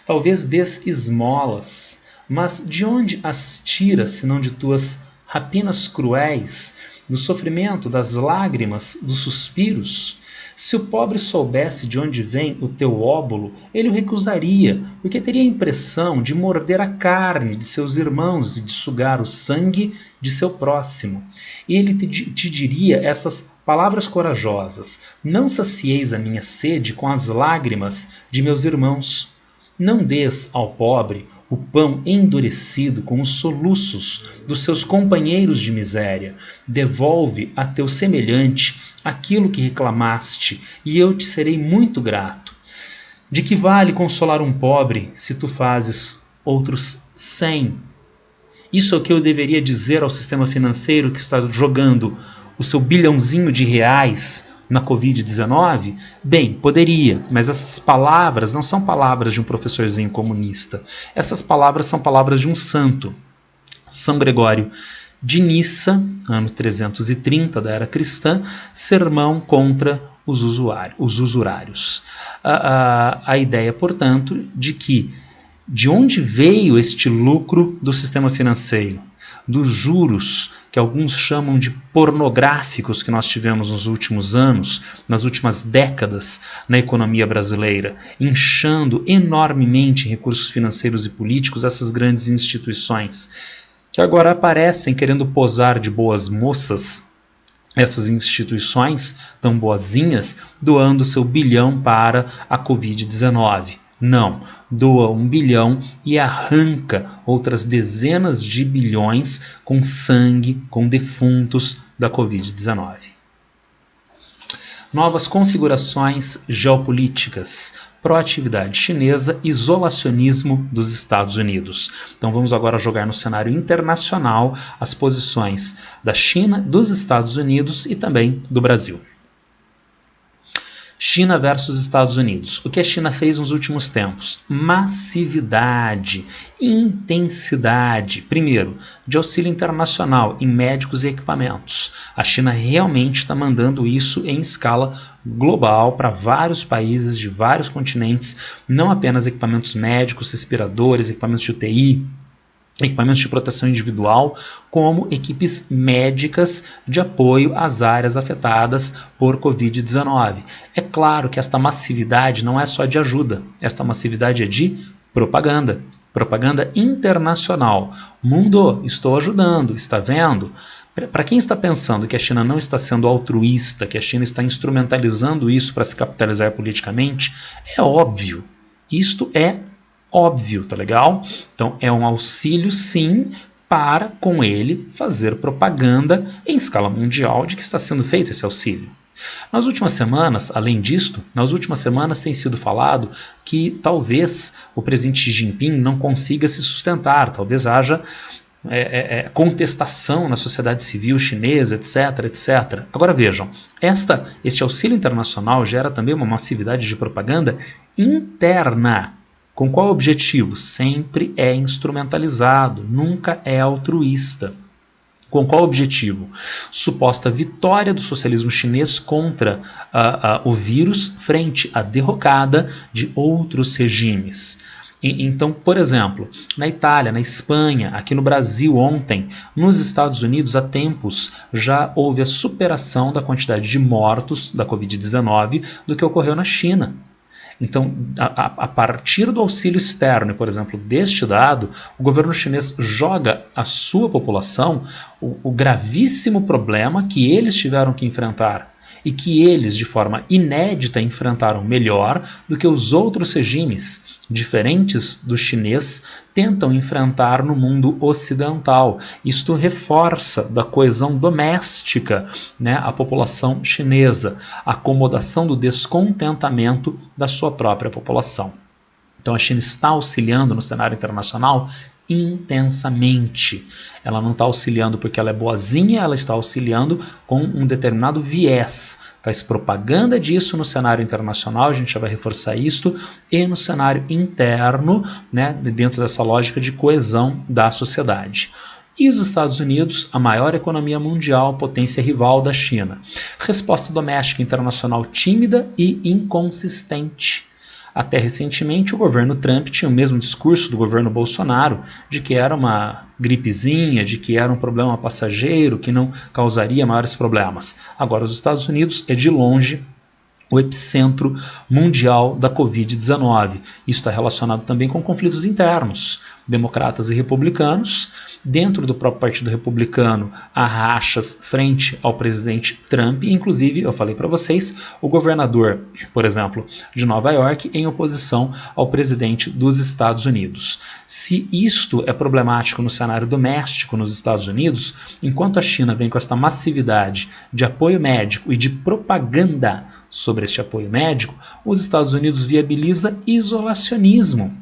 Talvez dês esmolas, mas de onde as tiras, senão de tuas rapinas cruéis, do sofrimento, das lágrimas, dos suspiros? Se o pobre soubesse de onde vem o teu óbolo, ele o recusaria, porque teria a impressão de morder a carne de seus irmãos e de sugar o sangue de seu próximo. E ele te diria estas palavras corajosas: não sacieis a minha sede com as lágrimas de meus irmãos. Não dês ao pobre o pão endurecido com os soluços dos seus companheiros de miséria. Devolve a teu semelhante aquilo que reclamaste, e eu te serei muito grato. De que vale consolar um pobre se tu fazes outros 100? Isso é o que eu deveria dizer ao sistema financeiro que está jogando o seu bilhãozinho de reais na Covid-19? Bem, poderia, mas essas palavras não são palavras de um professorzinho comunista. Essas palavras são palavras de um santo, São Gregório de Nissa, ano 330 da era cristã, sermão contra os usurários. A ideia, portanto, de que de onde veio este lucro do sistema financeiro? Dos juros, que alguns chamam de pornográficos, que nós tivemos nos últimos anos, nas últimas décadas, na economia brasileira, inchando enormemente em recursos financeiros e políticos essas grandes instituições, que agora aparecem querendo posar de boas moças, essas instituições tão boazinhas, doando seu bilhão para a Covid-19. Não, doa 1 bilhão e arranca outras dezenas de bilhões com sangue, com defuntos da Covid-19. Novas configurações geopolíticas, proatividade chinesa, isolacionismo dos Estados Unidos. Então vamos agora jogar no cenário internacional as posições da China, dos Estados Unidos e também do Brasil. China versus Estados Unidos. O que a China fez nos últimos tempos? Massividade, intensidade. Primeiro, de auxílio internacional em médicos e equipamentos. A China realmente está mandando isso em escala global para vários países de vários continentes, não apenas equipamentos médicos, respiradores, equipamentos de UTI, equipamentos de proteção individual, como equipes médicas de apoio às áreas afetadas por Covid-19. É claro que esta massividade não é só de ajuda, esta massividade é de propaganda. Propaganda internacional. Mundo, estou ajudando, está vendo? Para quem está pensando que a China não está sendo altruísta, que a China está instrumentalizando isso para se capitalizar politicamente, é óbvio. Isto é óbvio, tá legal? Então é um auxílio, sim, para com ele fazer propaganda em escala mundial de que está sendo feito esse auxílio. Nas últimas semanas, além disto, tem sido falado que talvez o presidente Xi Jinping não consiga se sustentar, talvez haja contestação na sociedade civil chinesa, etc, etc. Agora vejam, este auxílio internacional gera também uma massividade de propaganda interna. Com qual objetivo? Sempre é instrumentalizado, nunca é altruísta. Com qual objetivo? Suposta vitória do socialismo chinês contra o vírus frente à derrocada de outros regimes. Então, por exemplo, na Itália, na Espanha, aqui no Brasil ontem, nos Estados Unidos há tempos já houve a superação da quantidade de mortos da Covid-19 do que ocorreu na China. Então, a partir do auxílio externo, por exemplo, deste dado, o governo chinês joga à sua população o gravíssimo problema que eles tiveram que enfrentar e que eles, de forma inédita, enfrentaram melhor do que os outros regimes diferentes do chinês tentam enfrentar no mundo ocidental. Isto reforça da coesão doméstica, a população chinesa, a acomodação do descontentamento da sua própria população. Então a China está auxiliando no cenário internacional intensamente. Ela não está auxiliando porque ela é boazinha, ela está auxiliando com um determinado viés. Faz propaganda disso no cenário internacional, a gente já vai reforçar isto, e no cenário interno, dentro dessa lógica de coesão da sociedade. E os Estados Unidos, a maior economia mundial, potência rival da China. Resposta doméstica internacional tímida e inconsistente. Até recentemente, o governo Trump tinha o mesmo discurso do governo Bolsonaro, de que era uma gripezinha, de que era um problema passageiro, que não causaria maiores problemas. Agora, os Estados Unidos é de longe o epicentro mundial da Covid-19. Isso está relacionado também com conflitos internos, democratas e republicanos. Dentro do próprio Partido Republicano, há rachas frente ao presidente Trump. Inclusive, eu falei para vocês, o governador, por exemplo, de Nova York, em oposição ao presidente dos Estados Unidos. Se isto é problemático no cenário doméstico nos Estados Unidos, enquanto a China vem com esta massividade de apoio médico e de propaganda sobre este apoio médico, os Estados Unidos viabiliza isolacionismo,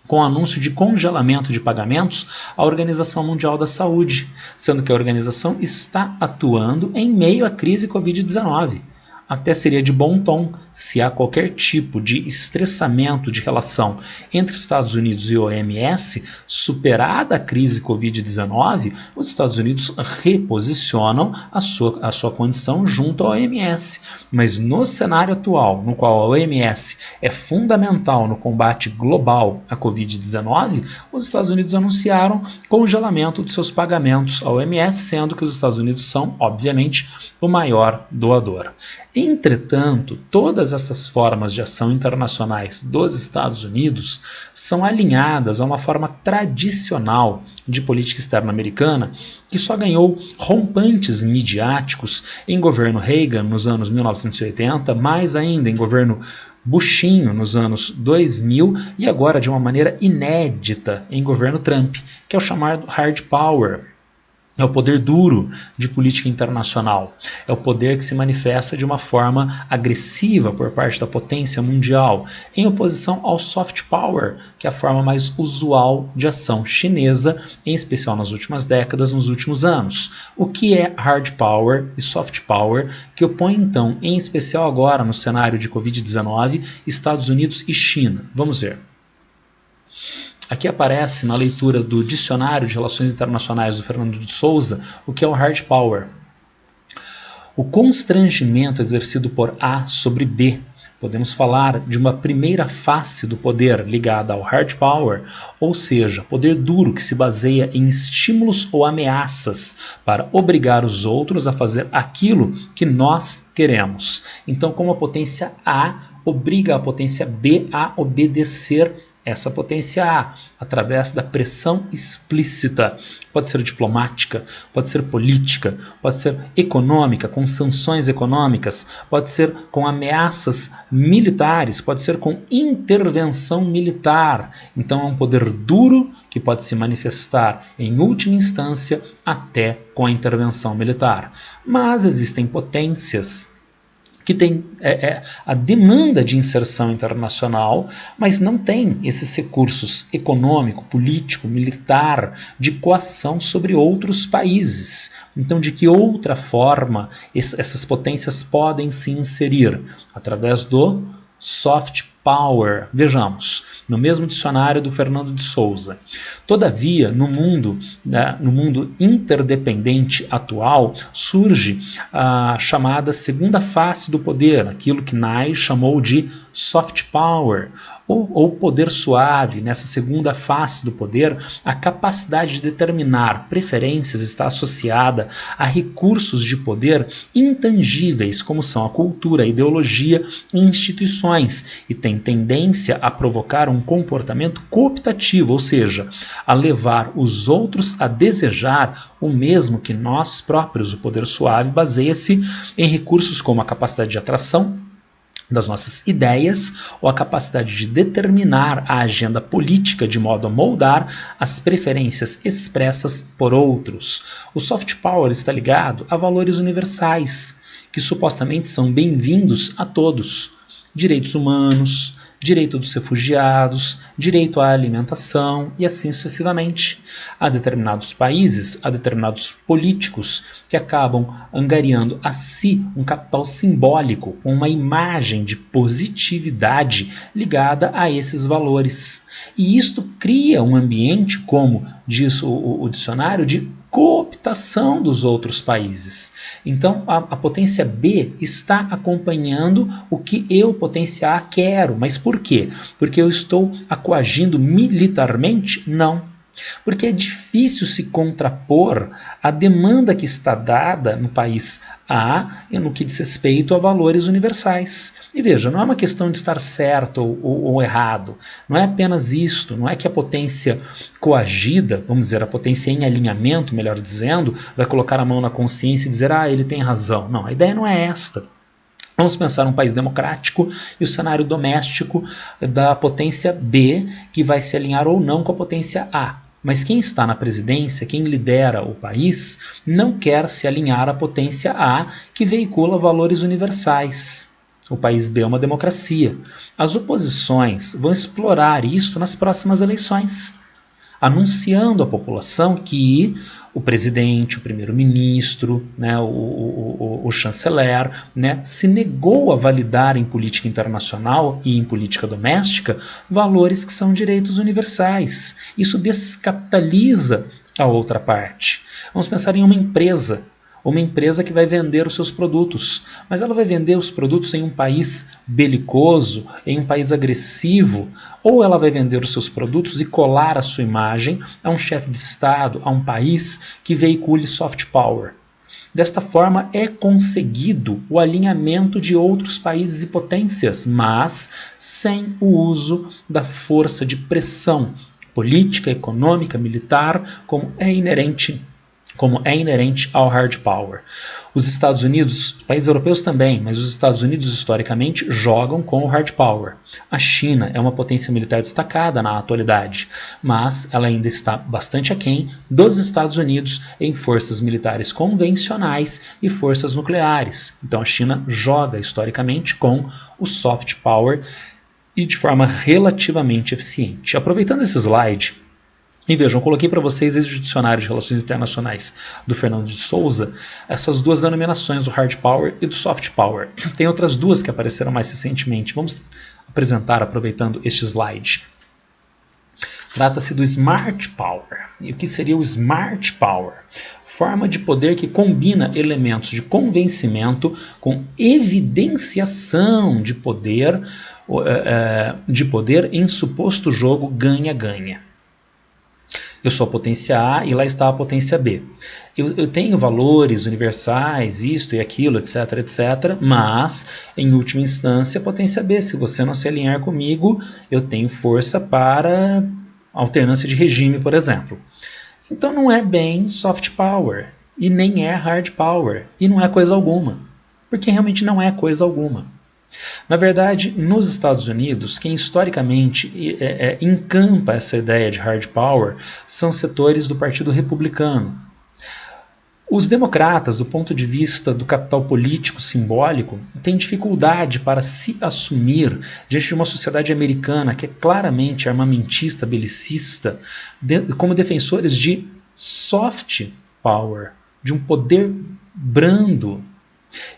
com o anúncio de congelamento de pagamentos à Organização Mundial da Saúde, sendo que a organização está atuando em meio à crise Covid-19. Até seria de bom tom se há qualquer tipo de estressamento de relação entre Estados Unidos e OMS, superada a crise Covid-19, os Estados Unidos reposicionam a sua condição junto à OMS. Mas no cenário atual, no qual a OMS é fundamental no combate global à Covid-19, os Estados Unidos anunciaram congelamento de seus pagamentos à OMS, sendo que os Estados Unidos são, obviamente, o maior doador. Entretanto, todas essas formas de ação internacionais dos Estados Unidos são alinhadas a uma forma tradicional de política externa americana que só ganhou rompantes midiáticos em governo Reagan nos anos 1980, mais ainda em governo Bushinho nos anos 2000 e agora de uma maneira inédita em governo Trump, que é o chamado hard power. É o poder duro de política internacional. É o poder que se manifesta de uma forma agressiva por parte da potência mundial, em oposição ao soft power, que é a forma mais usual de ação chinesa, em especial nas últimas décadas, nos últimos anos. O que é hard power e soft power, que opõe então, em especial agora no cenário de Covid-19, Estados Unidos e China? Vamos ver. Aqui aparece na leitura do Dicionário de Relações Internacionais do Fernando de Souza o que é o hard power. O constrangimento exercido por A sobre B. Podemos falar de uma primeira face do poder ligada ao hard power, ou seja, poder duro que se baseia em estímulos ou ameaças para obrigar os outros a fazer aquilo que nós queremos. Então, como a potência A obriga a potência B a obedecer essa potência A, através da pressão explícita. Pode ser diplomática, pode ser política, pode ser econômica, com sanções econômicas, pode ser com ameaças militares, pode ser com intervenção militar. Então é um poder duro que pode se manifestar, em última instância, até com a intervenção militar. Mas existem potências que tem a demanda de inserção internacional, mas não tem esses recursos econômico, político, militar, de coação sobre outros países. Então, de que outra forma essas potências podem se inserir? Através do soft power. Vejamos, no mesmo dicionário do Fernando de Souza. Todavia, no mundo interdependente atual, surge a chamada segunda face do poder, aquilo que Nye chamou de soft power, ou poder suave. Nessa segunda face do poder, a capacidade de determinar preferências está associada a recursos de poder intangíveis, como são a cultura, a ideologia e instituições, e tem tendência a provocar um comportamento cooptativo, ou seja, a levar os outros a desejar o mesmo que nós próprios. O poder suave baseia-se em recursos como a capacidade de atração das nossas ideias ou a capacidade de determinar a agenda política de modo a moldar as preferências expressas por outros. O soft power está ligado a valores universais, que supostamente são bem-vindos a todos. Direitos humanos, direito dos refugiados, direito à alimentação e assim sucessivamente. Há determinados países, há determinados políticos que acabam angariando a si um capital simbólico, com uma imagem de positividade ligada a esses valores. E isto cria um ambiente, como diz o dicionário, de cooptação dos outros países. Então, a potência B está acompanhando o que eu, potência A, quero. Mas por quê? Porque eu estou a coagindo militarmente? Não. Porque é difícil se contrapor à demanda que está dada no país A no que diz respeito a valores universais. E veja, não é uma questão de estar certo ou errado, não é apenas isto, não é que a potência coagida, vamos dizer, a potência em alinhamento, melhor dizendo, vai colocar a mão na consciência e dizer, ele tem razão. Não, a ideia não é esta. Vamos pensar um país democrático e o cenário doméstico da potência B, que vai se alinhar ou não com a potência A. Mas quem está na presidência, quem lidera o país, não quer se alinhar à potência A, que veicula valores universais. O país B é uma democracia. As oposições vão explorar isto nas próximas eleições, anunciando à população que o presidente, o primeiro-ministro, o chanceler, se negou a validar em política internacional e em política doméstica valores que são direitos universais. Isso descapitaliza a outra parte. Vamos pensar em uma empresa que vai vender os seus produtos, mas ela vai vender os produtos em um país belicoso, em um país agressivo, ou ela vai vender os seus produtos e colar a sua imagem a um chefe de Estado, a um país que veicule soft power. Desta forma é conseguido o alinhamento de outros países e potências, mas sem o uso da força de pressão política, econômica, militar, como é inerente ao hard power. Os Estados Unidos, países europeus também, mas os Estados Unidos historicamente jogam com o hard power. A China é uma potência militar destacada na atualidade, mas ela ainda está bastante aquém dos Estados Unidos em forças militares convencionais e forças nucleares. Então a China joga historicamente com o soft power e de forma relativamente eficiente. Aproveitando esse slide, e vejam, eu coloquei para vocês desde o Dicionário de Relações Internacionais do Fernando de Souza essas duas denominações do hard power e do soft power. Tem outras duas que apareceram mais recentemente. Vamos apresentar aproveitando este slide. Trata-se do smart power. E o que seria o smart power? Forma de poder que combina elementos de convencimento com evidenciação de poder em suposto jogo ganha-ganha. Eu sou a potência A e lá está a potência B. Eu tenho valores universais, isto e aquilo, etc, etc, mas, em última instância, a potência B, se você não se alinhar comigo, eu tenho força para alternância de regime, por exemplo. Então não é bem soft power, e nem é hard power, e não é coisa alguma, porque realmente não é coisa alguma. Na verdade, nos Estados Unidos, quem historicamente encampa essa ideia de hard power são setores do Partido Republicano. Os democratas, do ponto de vista do capital político simbólico, têm dificuldade para se assumir diante de uma sociedade americana que é claramente armamentista, belicista, como defensores de soft power, de um poder brando.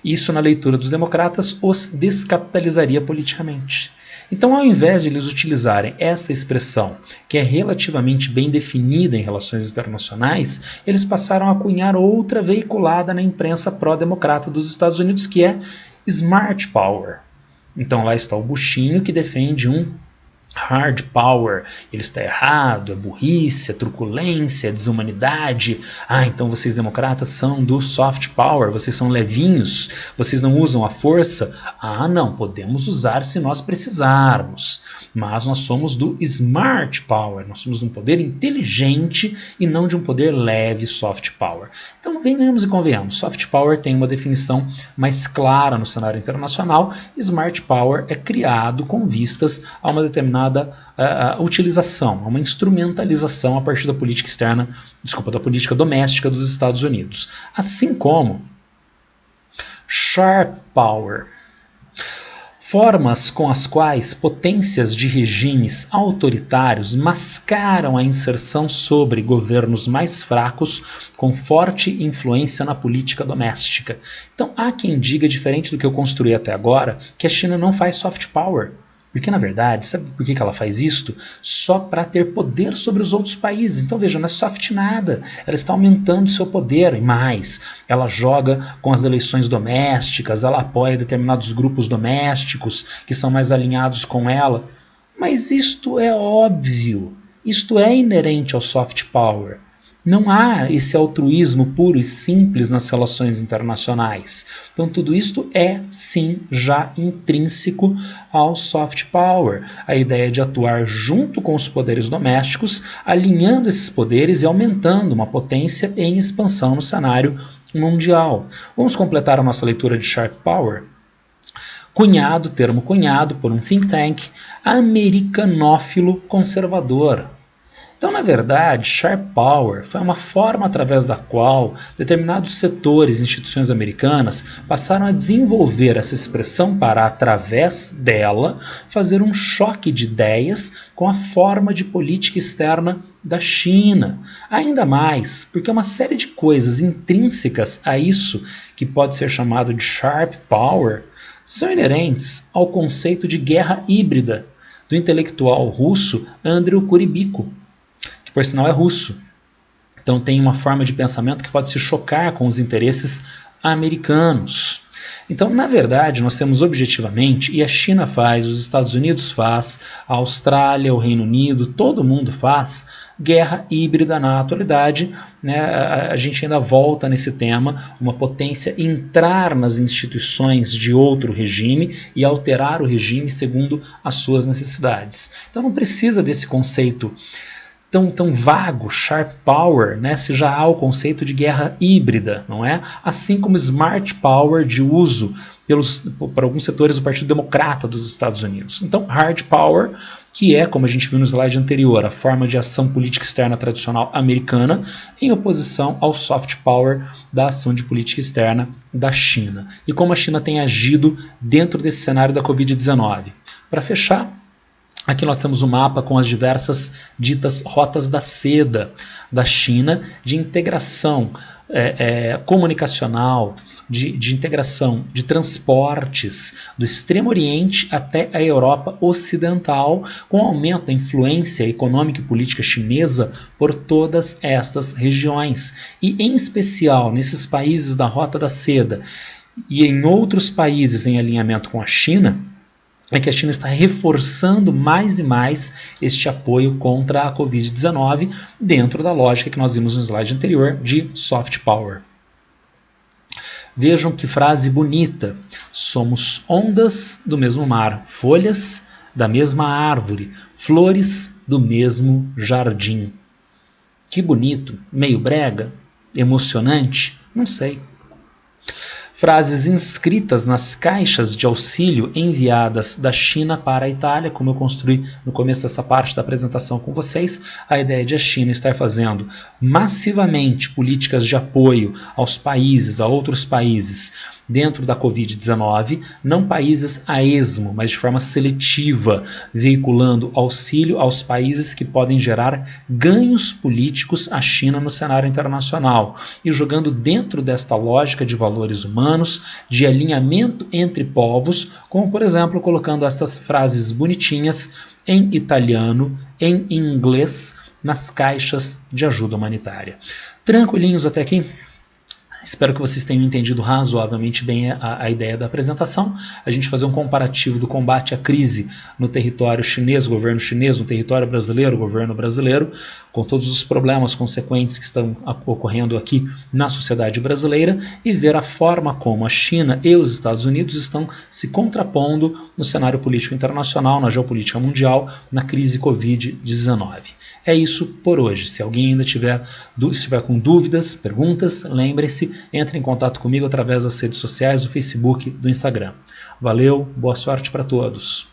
Isso, na leitura dos democratas, os descapitalizaria politicamente. Então, ao invés de eles utilizarem esta expressão, que é relativamente bem definida em relações internacionais, eles passaram a cunhar outra veiculada na imprensa pró-democrata dos Estados Unidos, que é smart power. Então, lá está o Bushinho, que defende um hard power. Ele está errado, é burrice, é truculência, é desumanidade. Então vocês democratas são do soft power, vocês são levinhos, vocês não usam a força. Não, podemos usar se nós precisarmos, mas nós somos do smart power, nós somos de um poder inteligente e não de um poder leve, soft power. Então venhamos e convenhamos, soft power tem uma definição mais clara no cenário internacional, smart power é criado com vistas a uma determinada utilização, uma instrumentalização a partir da política externa, da política doméstica dos Estados Unidos. Assim como sharp power, formas com as quais potências de regimes autoritários mascaram a inserção sobre governos mais fracos com forte influência na política doméstica. Então há quem diga, diferente do que eu construí até agora, que a China não faz soft power. Porque, na verdade, sabe por que ela faz isto? Só para ter poder sobre os outros países. Então, veja, não é soft nada. Ela está aumentando seu poder. E mais, ela joga com as eleições domésticas, ela apoia determinados grupos domésticos que são mais alinhados com ela. Mas isto é óbvio. Isto é inerente ao soft power. Não há esse altruísmo puro e simples nas relações internacionais. Então tudo isto é, sim, já intrínseco ao soft power. A ideia de atuar junto com os poderes domésticos, alinhando esses poderes e aumentando uma potência em expansão no cenário mundial. Vamos completar a nossa leitura de sharp power? Termo cunhado por um think tank americanófilo conservador. Então, na verdade, sharp power foi uma forma através da qual determinados setores e instituições americanas passaram a desenvolver essa expressão para, através dela, fazer um choque de ideias com a forma de política externa da China. Ainda mais, porque uma série de coisas intrínsecas a isso, que pode ser chamado de sharp power, são inerentes ao conceito de guerra híbrida do intelectual russo Andrei Kuribiko, que por sinal é russo. Então tem uma forma de pensamento que pode se chocar com os interesses americanos. Então, na verdade, nós temos objetivamente, e a China faz, os Estados Unidos faz, a Austrália, o Reino Unido, todo mundo faz, guerra híbrida na atualidade. Né? A gente ainda volta nesse tema, uma potência entrar nas instituições de outro regime e alterar o regime segundo as suas necessidades. Então não precisa desse conceito tão vago, sharp power, né, se já há o conceito de guerra híbrida, não é? Assim como smart power de uso por alguns setores do Partido Democrata dos Estados Unidos. Então, hard power, que é, como a gente viu no slide anterior, a forma de ação política externa tradicional americana, em oposição ao soft power da ação de política externa da China. E como a China tem agido dentro desse cenário da Covid-19. Para fechar, aqui nós temos um mapa com as diversas ditas rotas da seda da China de integração comunicacional, de integração de transportes do Extremo Oriente até a Europa Ocidental, com o aumento da influência econômica e política chinesa por todas estas regiões. E em especial nesses países da Rota da Seda e em outros países em alinhamento com a China, é que a China está reforçando mais e mais este apoio contra a Covid-19 dentro da lógica que nós vimos no slide anterior de soft power. Vejam que frase bonita. Somos ondas do mesmo mar, folhas da mesma árvore, flores do mesmo jardim. Que bonito, meio brega, emocionante, não sei. frases inscritas nas caixas de auxílio enviadas da China para a Itália, como eu construí no começo dessa parte da apresentação com vocês, a ideia de a China estar fazendo massivamente políticas de apoio aos países, a outros países, dentro da Covid-19, não países a esmo, mas de forma seletiva, veiculando auxílio aos países que podem gerar ganhos políticos à China no cenário internacional e jogando dentro desta lógica de valores humanos, de alinhamento entre povos, como por exemplo colocando estas frases bonitinhas em italiano, em inglês, nas caixas de ajuda humanitária. Tranquilinhos até aqui? Espero que vocês tenham entendido razoavelmente bem a ideia da apresentação. A gente fazer um comparativo do combate à crise no território chinês, governo chinês, no território brasileiro, governo brasileiro, com todos os problemas consequentes que estão ocorrendo aqui na sociedade brasileira e ver a forma como a China e os Estados Unidos estão se contrapondo no cenário político internacional, na geopolítica mundial, na crise Covid-19. É isso por hoje. Se alguém ainda estiver com dúvidas, perguntas, lembre-se, entre em contato comigo através das redes sociais, do Facebook, do Instagram. Valeu, boa sorte para todos.